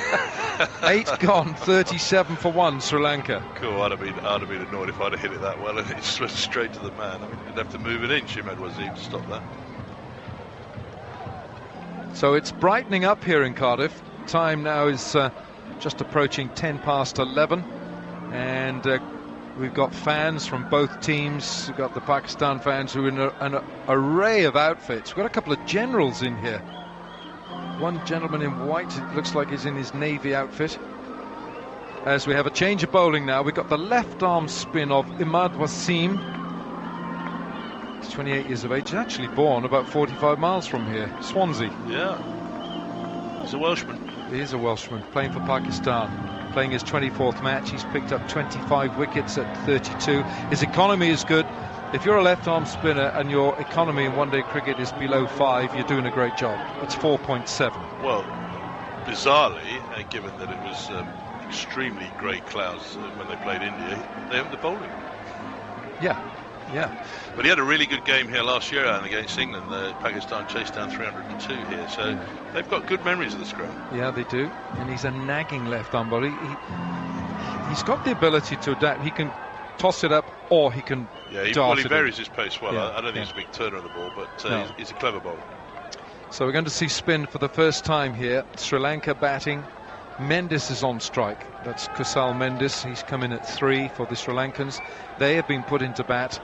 8 gone, 37 for 1, Sri Lanka. Cool. I'd have been annoyed if I'd have hit it that well and it just went straight to the man. I mean, you'd have to move an inch, Ahmed Wasim, to stop that. So it's brightening up here in Cardiff. Time now is just approaching 10 past 11, and we've got fans from both teams. We've got the Pakistan fans who are in an array of outfits. We've got a couple of generals in here. One gentleman in white, it looks like he's in his navy outfit. As we have a change of bowling now, we've got the left arm spin of Ahmed Wasim. He's 28 years of age. He's actually born about 45 miles from here, Swansea. Yeah, he's a Welshman. He is a Welshman, playing for Pakistan, playing his 24th match. He's picked up 25 wickets at 32. His economy is good. If you're a left-arm spinner and your economy in one-day cricket is below 5, you're doing a great job. It's 4.7. Well, bizarrely, given that it was extremely grey clouds when they played India, they opened the bowling. Yeah. But he had a really good game here last year against England. Pakistan chased down 302 here, so they've got good memories of this ground. Yeah, they do. And he's a nagging left-arm bowler. He's got the ability to adapt. He can toss it up, or he can dart he it varies in. his pace well. I don't think he's a big turner of the ball, but he's a clever bowler. So we're going to see spin for the first time here. Sri Lanka batting. Mendis is on strike. That's Kusal Mendis. He's come in at 3 for the Sri Lankans. They have been put into bat.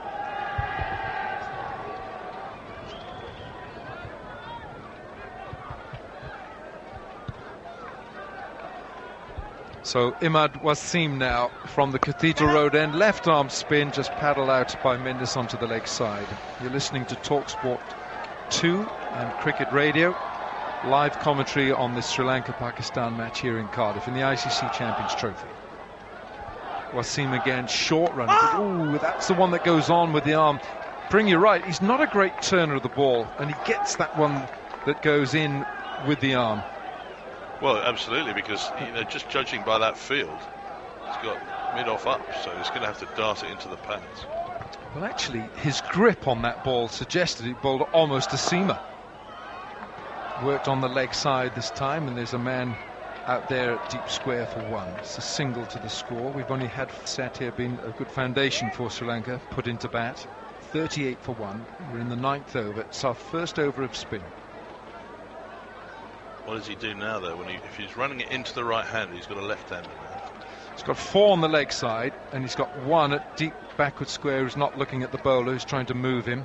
So Ahmed Wasim now from the Cathedral Road end. Left arm spin, just paddled out by Mendis onto the leg side. You're listening to TalkSport 2 and Cricket Radio. Live commentary on this Sri Lanka-Pakistan match here in Cardiff in the ICC Champions Trophy. Wasim again, short run. Ooh, that's the one that goes on with the arm. Bring you right, he's not a great turner of the ball, and he gets that one that goes in with the arm. Well, absolutely, because just judging by that field, he's got mid-off up, so he's going to have to dart it into the pads. Well, actually, his grip on that ball suggested he bowled almost a seamer. Worked on the leg side this time, and there's a man out there at deep square for 1. It's a single to the score. We've only had set here been a good foundation for Sri Lanka, put into bat. 38 for 1. We're in the 9th over. It's our first over of spin. What does he do now, though? If he's running it into the right hand, he's got a left-hander now. He's got 4 on the leg side, and he's got 1 at deep backward square who's not looking at the bowler, who's trying to move him.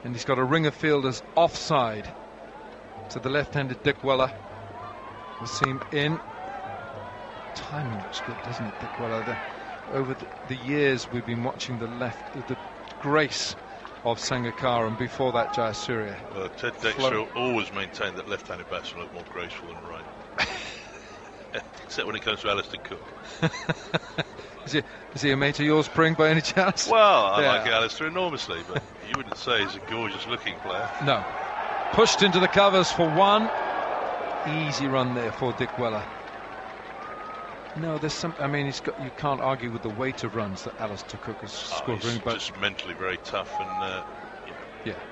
And he's got a ring of fielders offside to the left-handed Dickwella. Wasim in. Timing looks good, doesn't it, Dickwella? Over the years we've been watching the grace of Sandakan, and before that Jayasuriya. Well, Ted Dexter always maintained that left-handed batsmen look more graceful than right. Except when it comes to Alistair Cook. Is he a mate of yours, Pring, by any chance? Well, I like Alistair enormously, but you wouldn't say he's a gorgeous-looking player. No. Pushed into the covers for 1. Easy run there for Dickwella. No, there's some. I mean, you can't argue with the weight of runs that Alistair Cook has scored. He's just mentally very tough and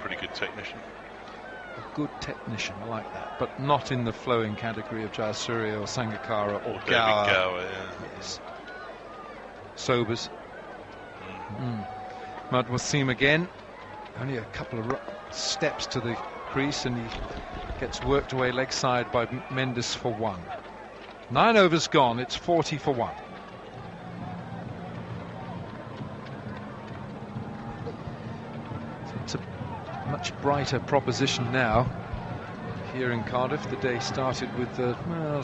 pretty good technician. A good technician, I like that, but not in the flowing category of Jayasuriya or Sangakkara or Gower. David Gower, Yes. Sobers. Ahmed Wasim again. Only a couple of steps to the crease, and he gets worked away leg side by Mendis for 1. 9 overs gone. It's 40 for 1. It's a much brighter proposition now here in Cardiff. The day started with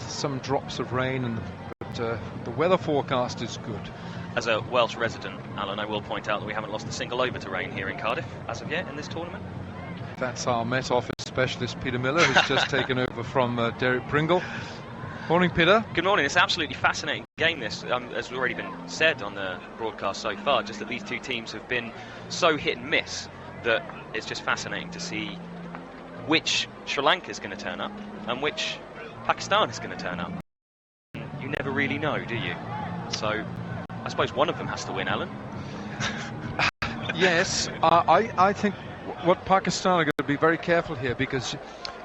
some drops of rain, but the weather forecast is good. as a Welsh resident, Alan, I will point out that we haven't lost a single over to rain here in Cardiff as of yet in this tournament. That's our Met Office specialist, Peter Miller, who's just taken over from Derek Pringle. Morning, Peter. Good morning. It's an absolutely fascinating game, this, as already been said on the broadcast so far, just that these two teams have been so hit and miss that it's just fascinating to see which Sri Lanka is going to turn up and which Pakistan is going to turn up. You never really know, do you? So I suppose one of them has to win, Alan. Yes, I think what Pakistan are going to be very careful here, because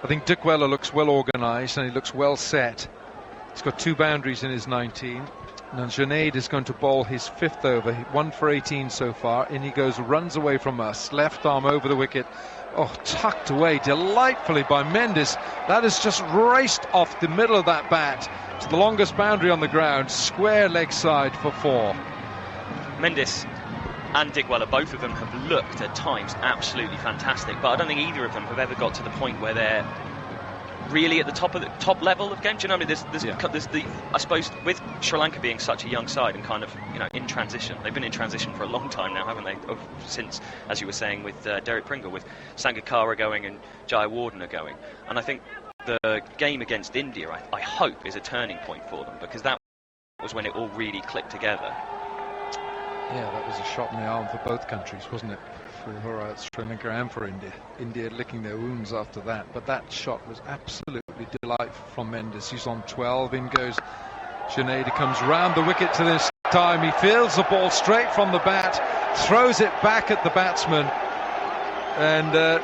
I think Dickwella looks well organised and he looks well set. He's got 2 boundaries in his 19. And Junaid is going to bowl his 5th over, 1 for 18 so far. In he goes, runs away from us, left arm over the wicket. Oh, tucked away delightfully by Mendis. That has just raced off the middle of that bat to the longest boundary on the ground, square leg side for 4. Mendis and Dickwella, both of them have looked at times absolutely fantastic, but I don't think either of them have ever got to the point where they're really at the top level of game. Do you know what I mean? There's the, I suppose, with Sri Lanka being such a young side and kind of, you know, in transition. They've been in transition for a long time now, haven't they? Since, as you were saying, with Derek Pringle, with Sandakan going and Jayawarden going. And I think the game against India, I hope, is a turning point for them, because that was when it all really clicked together. Yeah, that was a shot in the arm for both countries, wasn't it? For Sri Lanka and for India. India licking their wounds after that. But that shot was absolutely delightful from Mendis. He's on 12. In goes Junaid. Comes round the wicket to this time. He fields the ball straight from the bat, throws it back at the batsman, and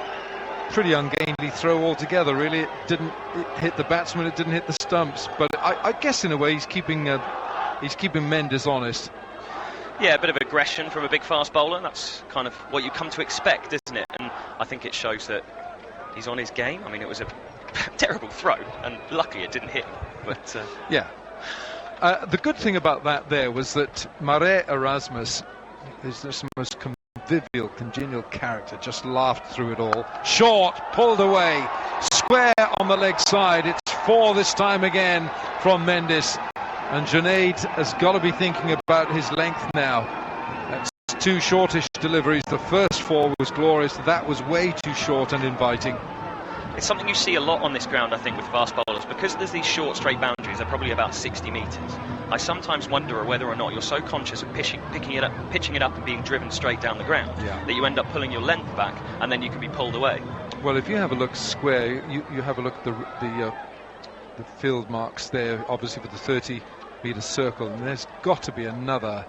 pretty ungainly throw altogether, really. It didn't hit the batsman, it didn't hit the stumps. But I guess in a way he's keeping Mendis honest. Yeah, a bit of aggression from a big fast bowler. That's kind of what you come to expect, isn't it? And I think it shows that he's on his game. I mean, it was a terrible throw, and luckily it didn't hit him. But yeah. The good thing about that there was that Mare Erasmus is the most convivial, congenial character, just laughed through it all. Short, pulled away, square on the leg side. It's 4 this time again from Mendis. And Junaid has got to be thinking about his length now. That's 2 shortish deliveries. The first 4 was glorious. That was way too short and inviting. It's something you see a lot on this ground, I think, with fast bowlers. Because there's these short, straight boundaries, they're probably about 60 metres. I sometimes wonder whether or not you're so conscious of pitching it up and being driven straight down the ground that you end up pulling your length back, and then you can be pulled away. Well, if you have a look square, you have a look at the field marks there, obviously with the 30-metre circle, and there's got to be another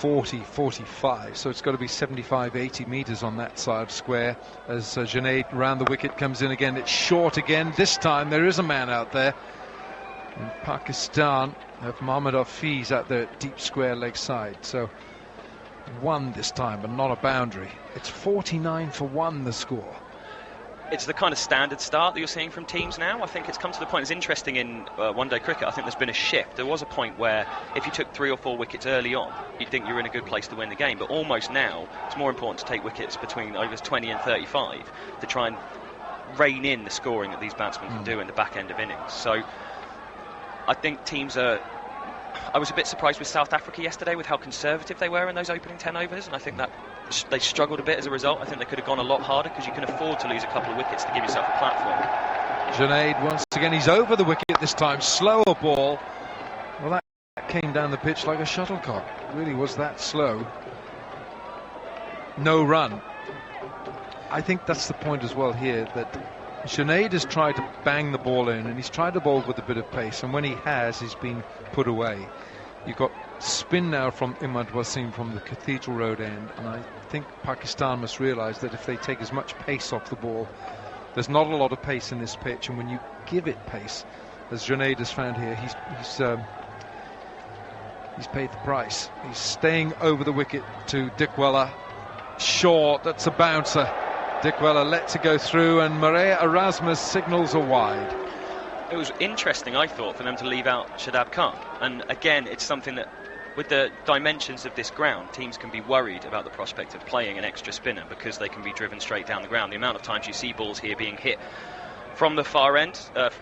40-45, so it's got to be 75-80 metres on that side square as Junaid round the wicket comes in again. It's short again. This time there is a man out there. In Pakistan have Mohammad Hafiz at the deep square leg side, so 1 this time but not a boundary. It's 49 for 1 the score. It's the kind of standard start that you're seeing from teams now. I think it's come to the point, it's interesting in one-day cricket, I think there's been a shift. There was a point where if you took 3 or 4 wickets early on, you'd think you're in a good place to win the game, but almost now it's more important to take wickets between overs 20 and 35 to try and rein in the scoring that these batsmen can do in the back end of innings. So I think teams are... I was a bit surprised with South Africa yesterday with how conservative they were in those opening 10 overs, and I think that they struggled a bit as a result. I think they could have gone a lot harder, because you can afford to lose a couple of wickets to give yourself a platform. Junaid once again, he's over the wicket this time, slower ball. Well, that came down the pitch like a shuttlecock. It really was that slow. No run. I think that's the point as well here, that Junaid has tried to bang the ball in, and he's tried to bowl with a bit of pace, and when he has, he's been put away. You've got spin now from Imad Wasim from the Cathedral Road end, and I think Pakistan must realise that if they take as much pace off the ball, there's not a lot of pace in this pitch, and when you give it pace, as Junaid has found here, he's paid the price. He's staying over the wicket to Dickwella. Short, that's a bouncer. Dickwella lets it go through, and Mare Erasmus signals a wide. It was interesting, I thought, for them to leave out Shadab Khan. And again, it's something that, with the dimensions of this ground, teams can be worried about the prospect of playing an extra spinner, because they can be driven straight down the ground. The amount of times you see balls here being hit from the far end,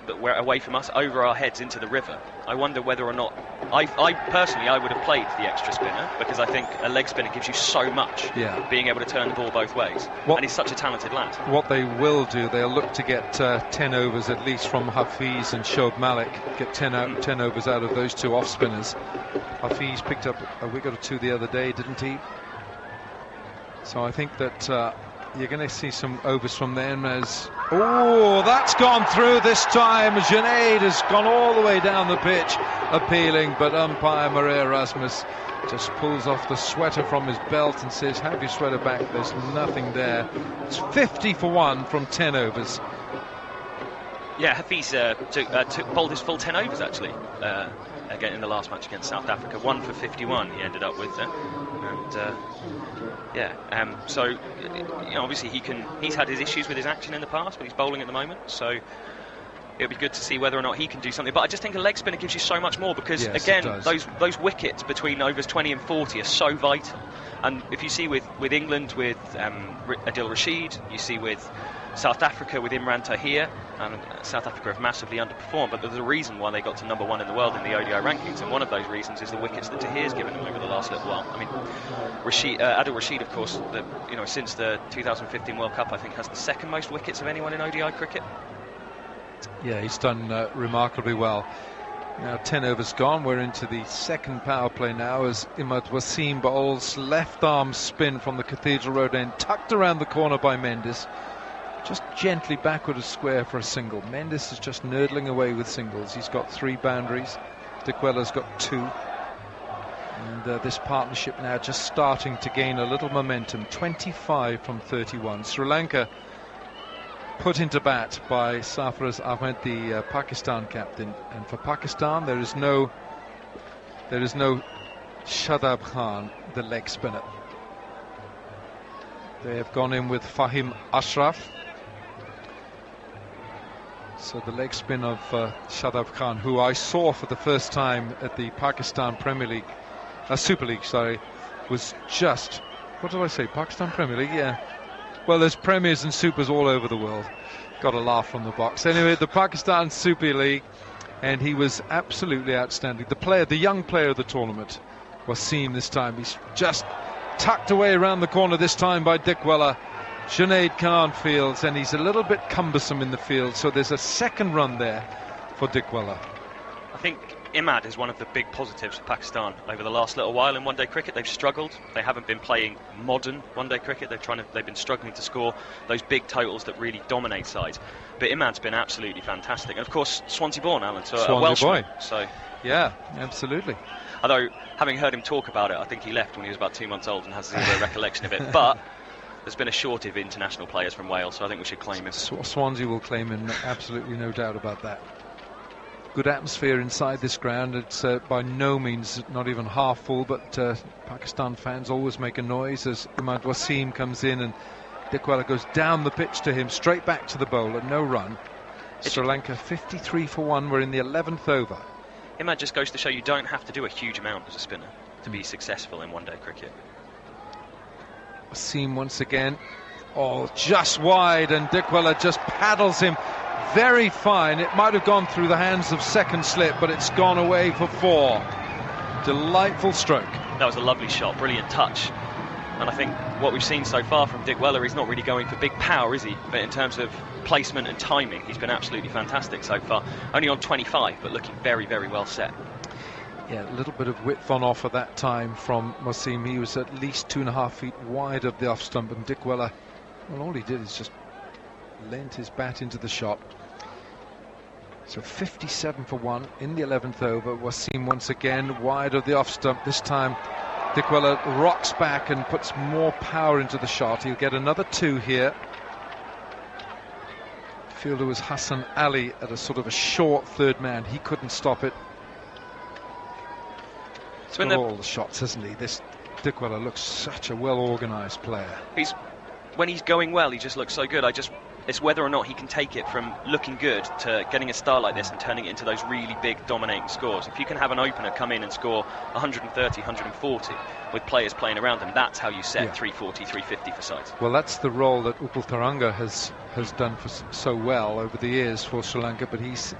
away from us, over our heads into the river. I wonder whether or not, I personally would have played the extra spinner, because I think a leg spinner gives you so much, being able to turn the ball both ways. And he's such a talented lad. What they will do, they'll look to get 10 overs at least from Hafiz and Shoaib Malik, get 10 overs out of those two off spinners. Hafiz picked up a wicket or two the other day, didn't he? So I think that you're going to see some overs from them. As that's gone through this time. Junaid has gone all the way down the pitch appealing, but umpire Maria Rasmus just pulls off the sweater from his belt and says, have your sweater back, there's nothing there. It's 50 for 1 from 10 overs. Yeah, Hafiz bowled his full 10 overs actually again in the last match against South Africa. 1 for 51 he ended up with there. So obviously he's had his issues with his action in the past, but he's bowling at the moment, so it'll be good to see whether or not he can do something. But I just think a leg spinner gives you so much more, because again, those wickets between overs 20 and 40 are so vital. And if you see with England, with Adil Rashid, you see with South Africa with Imran Tahir, and South Africa have massively underperformed, but there's a reason why they got to number 1 in the world in the ODI rankings, and one of those reasons is the wickets that Tahir's given them over the last little while. I mean, Adil Rashid, of course, since the 2015 World Cup, I think has the second most wickets of anyone in ODI cricket. Yeah, he's done remarkably well. Now 10 overs gone, we're into the second power play now, as Imad Wasim bowls left arm spin from the Cathedral Road end, tucked around the corner by Mendis. Just gently backward a square for a single. Mendis is just nurdling away with singles. He's got 3 boundaries. Dickwella's got 2. And this partnership now just starting to gain a little momentum. 25 from 31. Sri Lanka put into bat by Sarfaraz Ahmed, the Pakistan captain. And for Pakistan, there is no Shadab Khan, the leg spinner. They have gone in with Fahim Ashraf. So the leg spin of Shadab Khan, who I saw for the first time at the Pakistan Super League, was just, what did I say, Pakistan Premier League? Yeah. Well, there's premiers and supers all over the world. Got a laugh from the box. Anyway, the Pakistan Super League, and he was absolutely outstanding. The young player of the tournament, Wasim this time. He's just tucked away around the corner this time by Dickwella. Junaid Khan fields, and he's a little bit cumbersome in the field, so there's a second run there for Dickwella. I think Imad is one of the big positives for Pakistan over the last little while in one-day cricket. They've struggled. They haven't been playing modern one-day cricket. They've been struggling to score those big totals that really dominate sides. But Imad's been absolutely fantastic. And of course, Swansea-born, Alan, so a Welshman. Boy. So yeah, absolutely. Although, having heard him talk about it, I think he left when he was about 2 months old and has zero recollection of it. But there's been a shortage of international players from Wales, so I think we should claim him. Swansea will claim him, absolutely no doubt about that. Good atmosphere inside this ground. It's by no means not even half full, but Pakistan fans always make a noise as Imad Wasim comes in, and Dickwella goes down the pitch to him, straight back to the bowler, no run. Sri Lanka 53 for 1. We're in the 11th over. Imad just goes to show you don't have to do a huge amount as a spinner to be successful in one-day cricket. Wasim once again, just wide, and Dickwella just paddles him very fine. It might have gone through the hands of second slip, but it's gone away for 4. Delightful stroke. That was a lovely shot, brilliant touch. And I think what we've seen so far from Dickwella, he's not really going for big power, is he? But in terms of placement and timing, he's been absolutely fantastic so far. Only on 25, but looking very, very well set. Yeah, a little bit of width on offer that time from Wasim. He was at least 2.5 feet wide of the off stump, and Dickwella, well, all he did is just lent his bat into the shot. So 57 for 1 in the 11th over. Wasim once again wide of the off stump. This time Dickwella rocks back and puts more power into the shot. He'll get another 2 here. Fielder was Hassan Ali at a sort of a short third man. He couldn't stop it. So in all the shots, hasn't he? This Dickwella looks such a well-organised player. When he's going well, he just looks so good. I just It's whether or not he can take it from looking good to getting a start like this and turning it into those really big dominating scores. If you can have an opener come in and score 130, 140 with players playing around him, that's how you set 340, 350 for sides. Well, that's the role that Upul Tharanga has done for so well over the years for Sri Lanka, but he's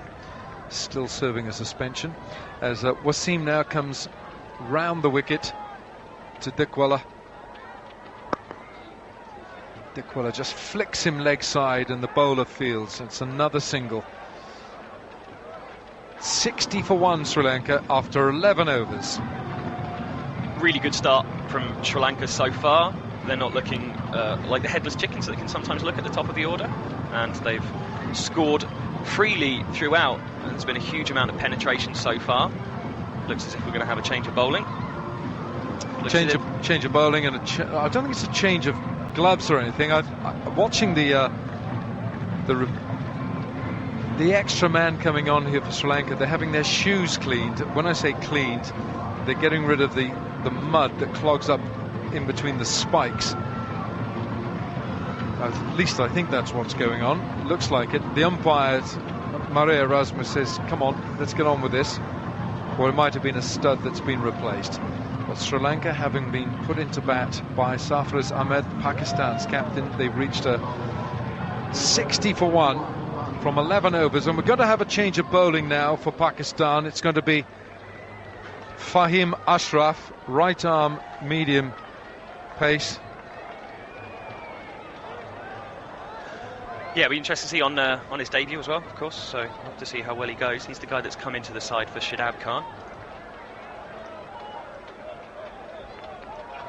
still serving a suspension. As Wasim now comes round the wicket to Dickwella. Dickwella just flicks him leg side and the bowler fields. It's another single. 60 for 1 Sri Lanka after 11 overs. Really good start from Sri Lanka so far. They're not looking like the headless chickens that they can sometimes look at the top of the order, and they've scored freely throughout. There's been a huge amount of penetration so far. Looks as if we're going to have a change of bowling. Change of bowling, and I don't think it's a change of gloves or anything. Watching the extra man coming on here for Sri Lanka, they're having their shoes cleaned. When I say cleaned, they're getting rid of the mud that clogs up in between the spikes. At least I think that's what's going on. It looks like it. The umpire, Maria Erasmus, says, come on, let's get on with this. Or it might have been a stud that's been replaced. But Sri Lanka, having been put into bat by Sarfaraz Ahmed, Pakistan's captain, they've reached a 60 for 1 from 11 overs. And we're going to have a change of bowling now for Pakistan. It's going to be Fahim Ashraf, right arm, medium pace. Yeah, it'll be interesting to see on his debut as well, of course. So we'll have to see how well he goes. He's the guy that's come into the side for Shadab Khan.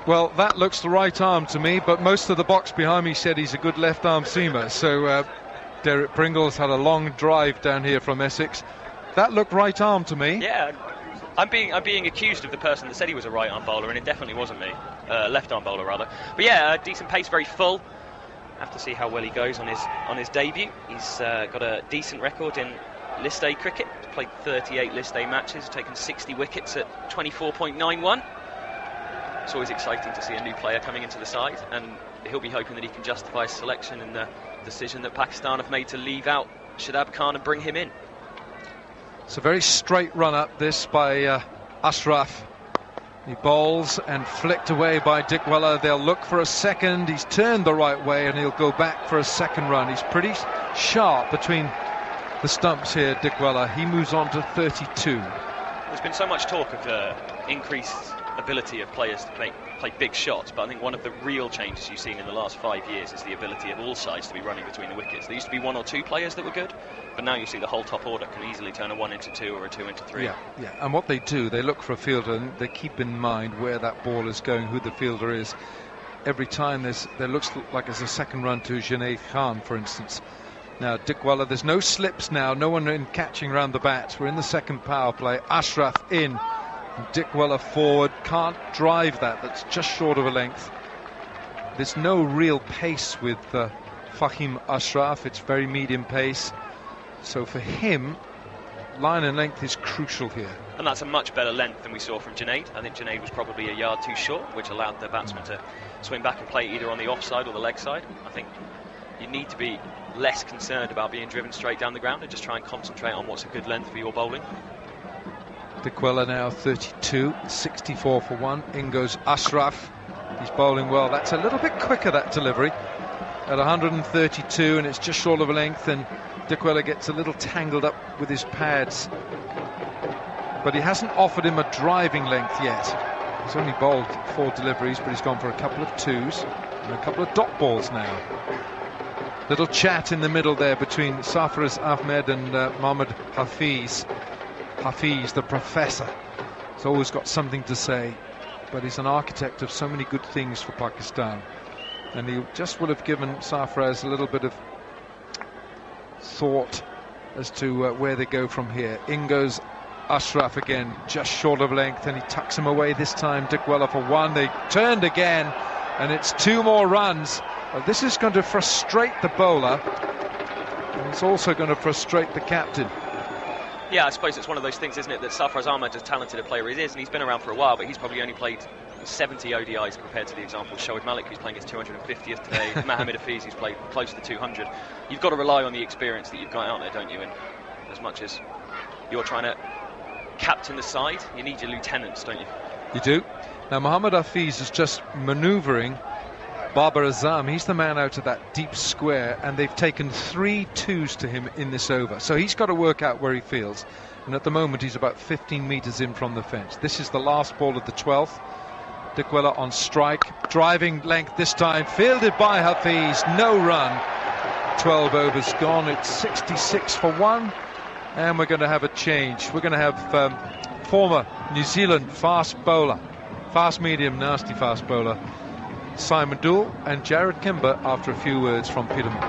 Well, that looks the right arm to me, but most of the box behind me said he's a good left arm seamer. So Derek Pringle's had a long drive down here from Essex. That looked right arm to me. Yeah, I'm being accused of the person that said he was a right arm bowler, and it definitely wasn't me. Left arm bowler rather. But yeah, decent pace, very full. Have to see how well he goes on his debut. He's got a decent record in List A cricket. He's played 38 List A matches, taken 60 wickets at 24.91. It's always exciting to see a new player coming into the side, and he'll be hoping that he can justify his selection in the decision that Pakistan have made to leave out Shadab Khan and bring him in. It's a very straight run up this by Ashraf. He bowls and flicked away by Dickwella. They'll look for a second. He's turned the right way and he'll go back for a second run. He's pretty sharp between the stumps here, Dickwella. He moves on to 32. There's been so much talk of increased ability of players to play big shots, but I think one of the real changes you've seen in the last 5 years is the ability of all sides to be running between the wickets. There used to be 1 or 2 players that were good, but now you see the whole top order can easily turn a 1 into 2 or a 2 into 3. Yeah, and what they do, they look for a fielder and they keep in mind where that ball is going, who the fielder is. Every time there looks like there's a second run to Junaid Khan, for instance. Now Dickwella, there's no slips now, no one in catching around the bat. We're in the second power play. Ashraf in. Dickwella forward, can't drive that, that's just short of a length. There's no real pace with Fahim Ashraf, it's very medium pace. So for him, line and length is crucial here. And that's a much better length than we saw from Junaid. I think Junaid was probably a yard too short, which allowed the batsman to swing back and play either on the offside or the leg side. I think you need to be less concerned about being driven straight down the ground and just try and concentrate on what's a good length for your bowling. Dickwella now 32, 64 for 1. In goes Ashraf. He's bowling well. That's a little bit quicker, that delivery, at 132, and it's just short of a length, and Dickwella gets a little tangled up with his pads. But he hasn't offered him a driving length yet. He's only bowled 4 deliveries, but he's gone for a couple of 2s and a couple of dot balls now. Little chat in the middle there between Sarfaraz Ahmed and Mohammad Hafiz. Hafiz, the professor, has always got something to say, but he's an architect of so many good things for Pakistan, and he just will have given Sarfaraz a little bit of thought as to where they go from here. In goes Ashraf again, just short of length, and he tucks him away this time. Dickwella for 1. They turned again, and it's 2 more runs. This is going to frustrate the bowler, and it's also going to frustrate the captain. Yeah, I suppose it's one of those things, isn't it, that Sarfaraz Ahmed, as talented a player he is, and he's been around for a while, but he's probably only played 70 ODIs compared to the example Shoaib Malik, who's playing his 250th today, Mohamed Hafiz, who's played close to 200. You've got to rely on the experience that you've got out there, don't you? And as much as you're trying to captain the side, you need your lieutenants, don't you? You do. Now Mohamed Hafiz is just manoeuvring Babar Azam. He's the man out of that deep square, and they've taken 3 twos to him in this over. So he's got to work out where he feels. And at the moment he's about 15 metres in from the fence. This is the last ball of the 12th. Dickwella on strike, driving length this time, fielded by Hafiz, no run. 12 overs gone, it's 66 for 1, and we're going to have a change. We're going to have former New Zealand fast bowler, fast medium, nasty fast bowler, Simon Doull, and Jared Kimber after a few words from Peterman.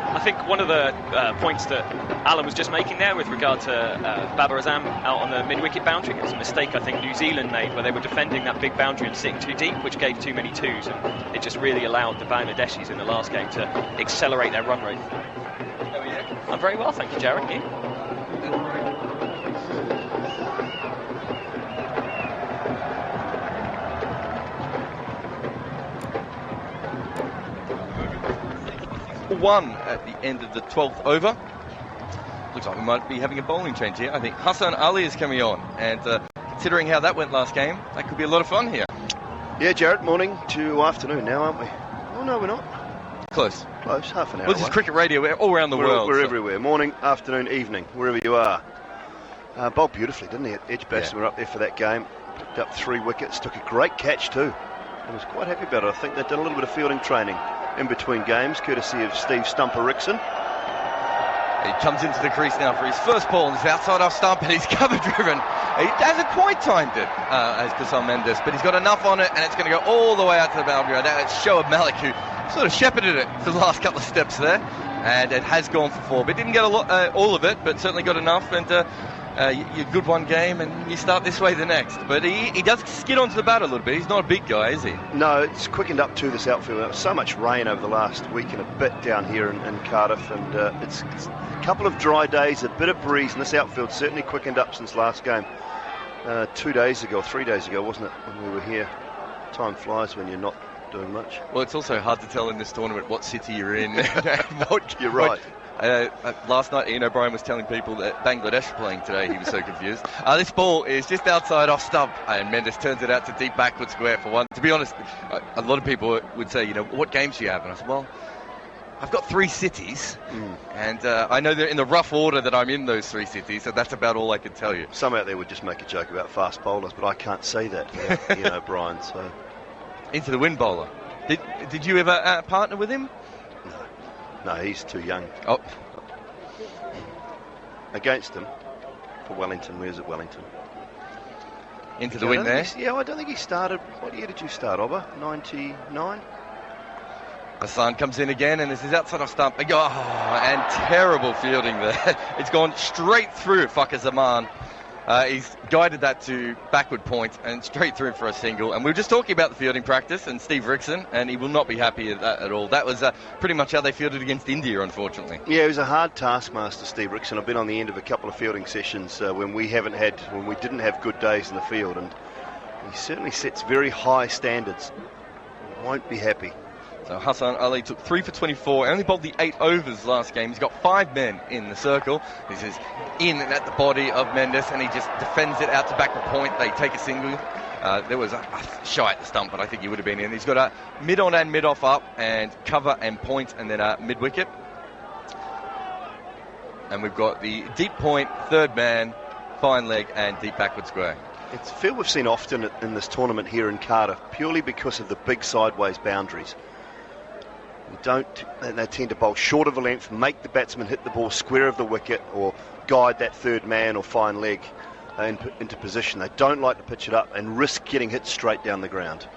I think one of the points that Alan was just making there with regard to Babar Azam out on the mid-wicket boundary, it was a mistake I think New Zealand made where they were defending that big boundary and sitting too deep, which gave too many twos, and it just really allowed the Bangladeshis in the last game to accelerate their run rate. How are you? I'm very well, thank you, Jared. You? 1 at the end of the 12th over. Looks like we might be having a bowling change here. I think Hassan Ali is coming on, and considering how that went last game, that could be a lot of fun here. Yeah, Jared, morning to afternoon now, aren't we? Oh, no, we're not. Close, half an hour. Well, this is cricket radio. We're all around the world. We're everywhere. Morning, afternoon, evening, wherever you are. Bowled beautifully, didn't he? Edge batsmen were up there for that game. Picked up 3 wickets. Took a great catch too. I was quite happy about it. I think they've done a little bit of fielding training in between games, courtesy of Steve Stumper Rickson. He comes into the crease now for his first ball, and he's outside off stump, and he's cover driven. He hasn't quite timed it as Kusal Mendis, but he's got enough on it, and it's going to go all the way out to the boundary. Now it's Shoaib Malik who sort of shepherded it for the last couple of steps there, and it has gone for 4, but didn't get a lot, all of it, but certainly got enough. And you good one game, and you start this way the next. But he does skid onto the bat a little bit. He's not a big guy, is he? No, it's quickened up to this outfield. There was so much rain over the last week and a bit down here in Cardiff, and it's a couple of dry days, a bit of breeze, and this outfield certainly quickened up since last game. 2 days ago, 3 days ago, wasn't it, when we were here? Time flies when you're not doing much. Well, it's also hard to tell in this tournament what city you're in. You're right. Last night Ian O'Brien was telling people that Bangladesh are playing today. He was so confused. This ball is just outside off stump, and Mendis turns it out to deep backward square for 1. To be honest, a lot of people would say, what games do you have? And I said, well, I've got 3 cities, and I know that in the rough order that I'm in those 3 cities, so that's about all I can tell you. Some out there would just make a joke about fast bowlers, but I can't say that, Ian O'Brien. So into the wind bowler. Did you ever partner with him? No, he's too young. Oh. Against him for Wellington. Where's it, Wellington? Into the wind there? I don't think he started. What year did you start, Oba? 99? Hassan comes in again, and this is outside off stump. And terrible fielding there. It's gone straight through Fakhar Zaman. He's guided that to backward point and straight through for a single. And we were just talking about the fielding practice and Steve Rickson, and he will not be happy at that at all. That was pretty much how they fielded against India, unfortunately. Yeah, he was a hard taskmaster, Steve Rickson. I've been on the end of a couple of fielding sessions when we didn't have good days in the field, and he certainly sets very high standards. Won't be happy. So Hassan Ali took 3 for 24, only bowled the 8 overs last game. He's got 5 men in the circle. This is in and at the body of Mendis, and he just defends it out to backward point. They take a single. There was a shy at the stump, but I think he would have been in. He's got a mid-on and mid-off up, and cover and point, and then a mid-wicket. And we've got the deep point, third man, fine leg, and deep backward square. It's a field we've seen often in this tournament here in Cardiff, purely because of the big sideways boundaries. They tend to bowl short of a length, make the batsman hit the ball square of the wicket, or guide that third man or fine leg into position. They don't like to pitch it up and risk getting hit straight down the ground.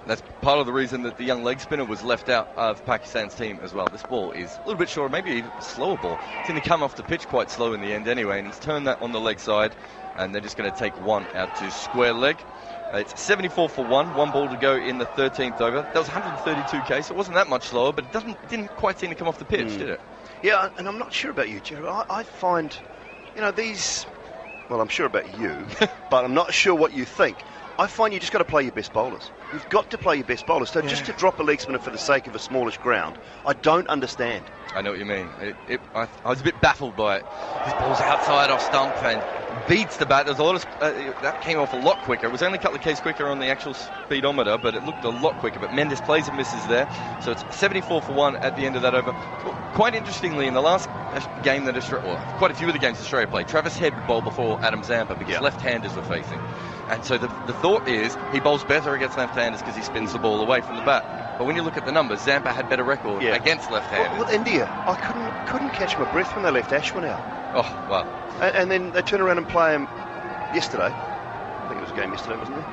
That's part of the reason that the young leg spinner was left out of Pakistan's team as well. This ball is a little bit shorter, maybe even a slower ball. It's going to come off the pitch quite slow in the end anyway, and he's turned that on the leg side, and they're just going to take 1 out to square leg. It's 74 for 1 ball to go in the 13th over. That was 132k, so it wasn't that much slower, but it didn't quite seem to come off the pitch, did it? Yeah, and I'm not sure about you, Jerry. I find, these... Well, I'm sure about you, but I'm not sure what you think. I find you just got to play your best bowlers. You've got to play your best bowlers. So just to drop a leg spinner for the sake of a smallish ground, I don't understand. I know what you mean. I was a bit baffled by it. His ball's outside off stump and beats the bat. There's a lot of that came off a lot quicker. It was only a couple of k's quicker on the actual speedometer, but it looked a lot quicker. But Mendis plays and misses there, so it's 74 for 1 at the end of that over. Quite interestingly, in the last game that quite a few of the games Australia played, Travis Head would bowl before Adam Zampa because left-handers were facing. And so the thought is he bowls better against left-handers because he spins the ball away from the bat. But when you look at the numbers, Zampa had better record against left-handers. Well, India, I couldn't catch my breath when they left Ashwin out. Oh, wow. And then they turn around and play him yesterday. I think it was a game yesterday, wasn't it?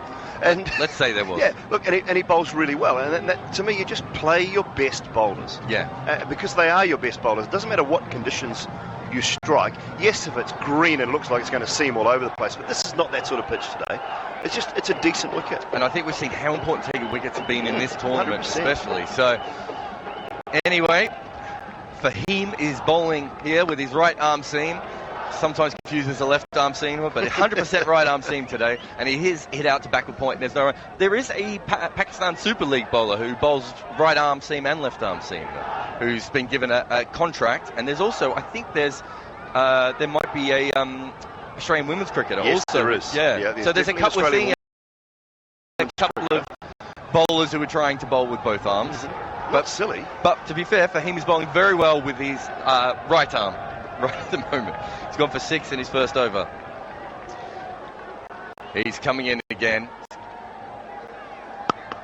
And let's say there was. Yeah, look, and he bowls really well. And that, to me, you just play your best bowlers. Yeah. Because they are your best bowlers. It doesn't matter what conditions you strike. Yes, if it's green and it looks like it's going to seam all over the place, but this is not that sort of pitch today. It's a decent wicket. And I think we've seen how important taking wickets have been in this tournament 100%. especially. So, anyway, Fahim is bowling here with his right arm seam. Sometimes confuses the left arm seamer, but 100% right arm seam today, and he is hit out to backward point. And there is a Pakistan Super League bowler who bowls right arm seam and left arm seam, who's been given a contract. And there's also, I think there might be a Australian women's cricketer. Yes, also. there is. Yeah. So there's a couple of bowlers who are trying to bowl with both arms. But silly. But to be fair, Fahim is bowling very well with his right arm right at the moment. He's gone for 6 in his first over. He's coming in again.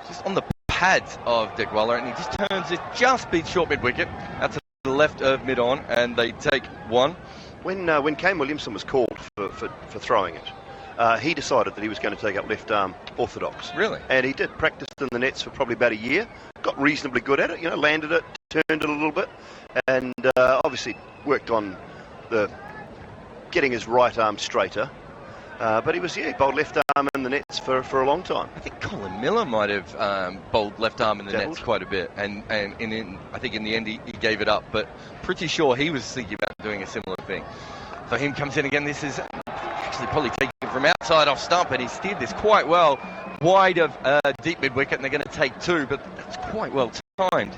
Just on the pads of Dickwella, and he just turns it, just beats short mid-wicket. That's to the left of mid-on, and they take 1. When Kane Williamson was called for throwing it, he decided that he was going to take up left arm orthodox. Really? And he did. Practiced in the nets for probably about a year. Got reasonably good at it. Landed it, turned it a little bit, and obviously worked on getting his right arm straighter. But he bowled left arm in the nets for a long time. I think Colin Miller might have bowled left arm in the nets quite a bit, and I think in the end he gave it up, but pretty sure he was thinking about doing a similar thing. So him comes in again. This is actually probably taken from outside off stump, and he steered this quite well wide of deep mid wicket, and they're going to take 2, but that's quite well timed.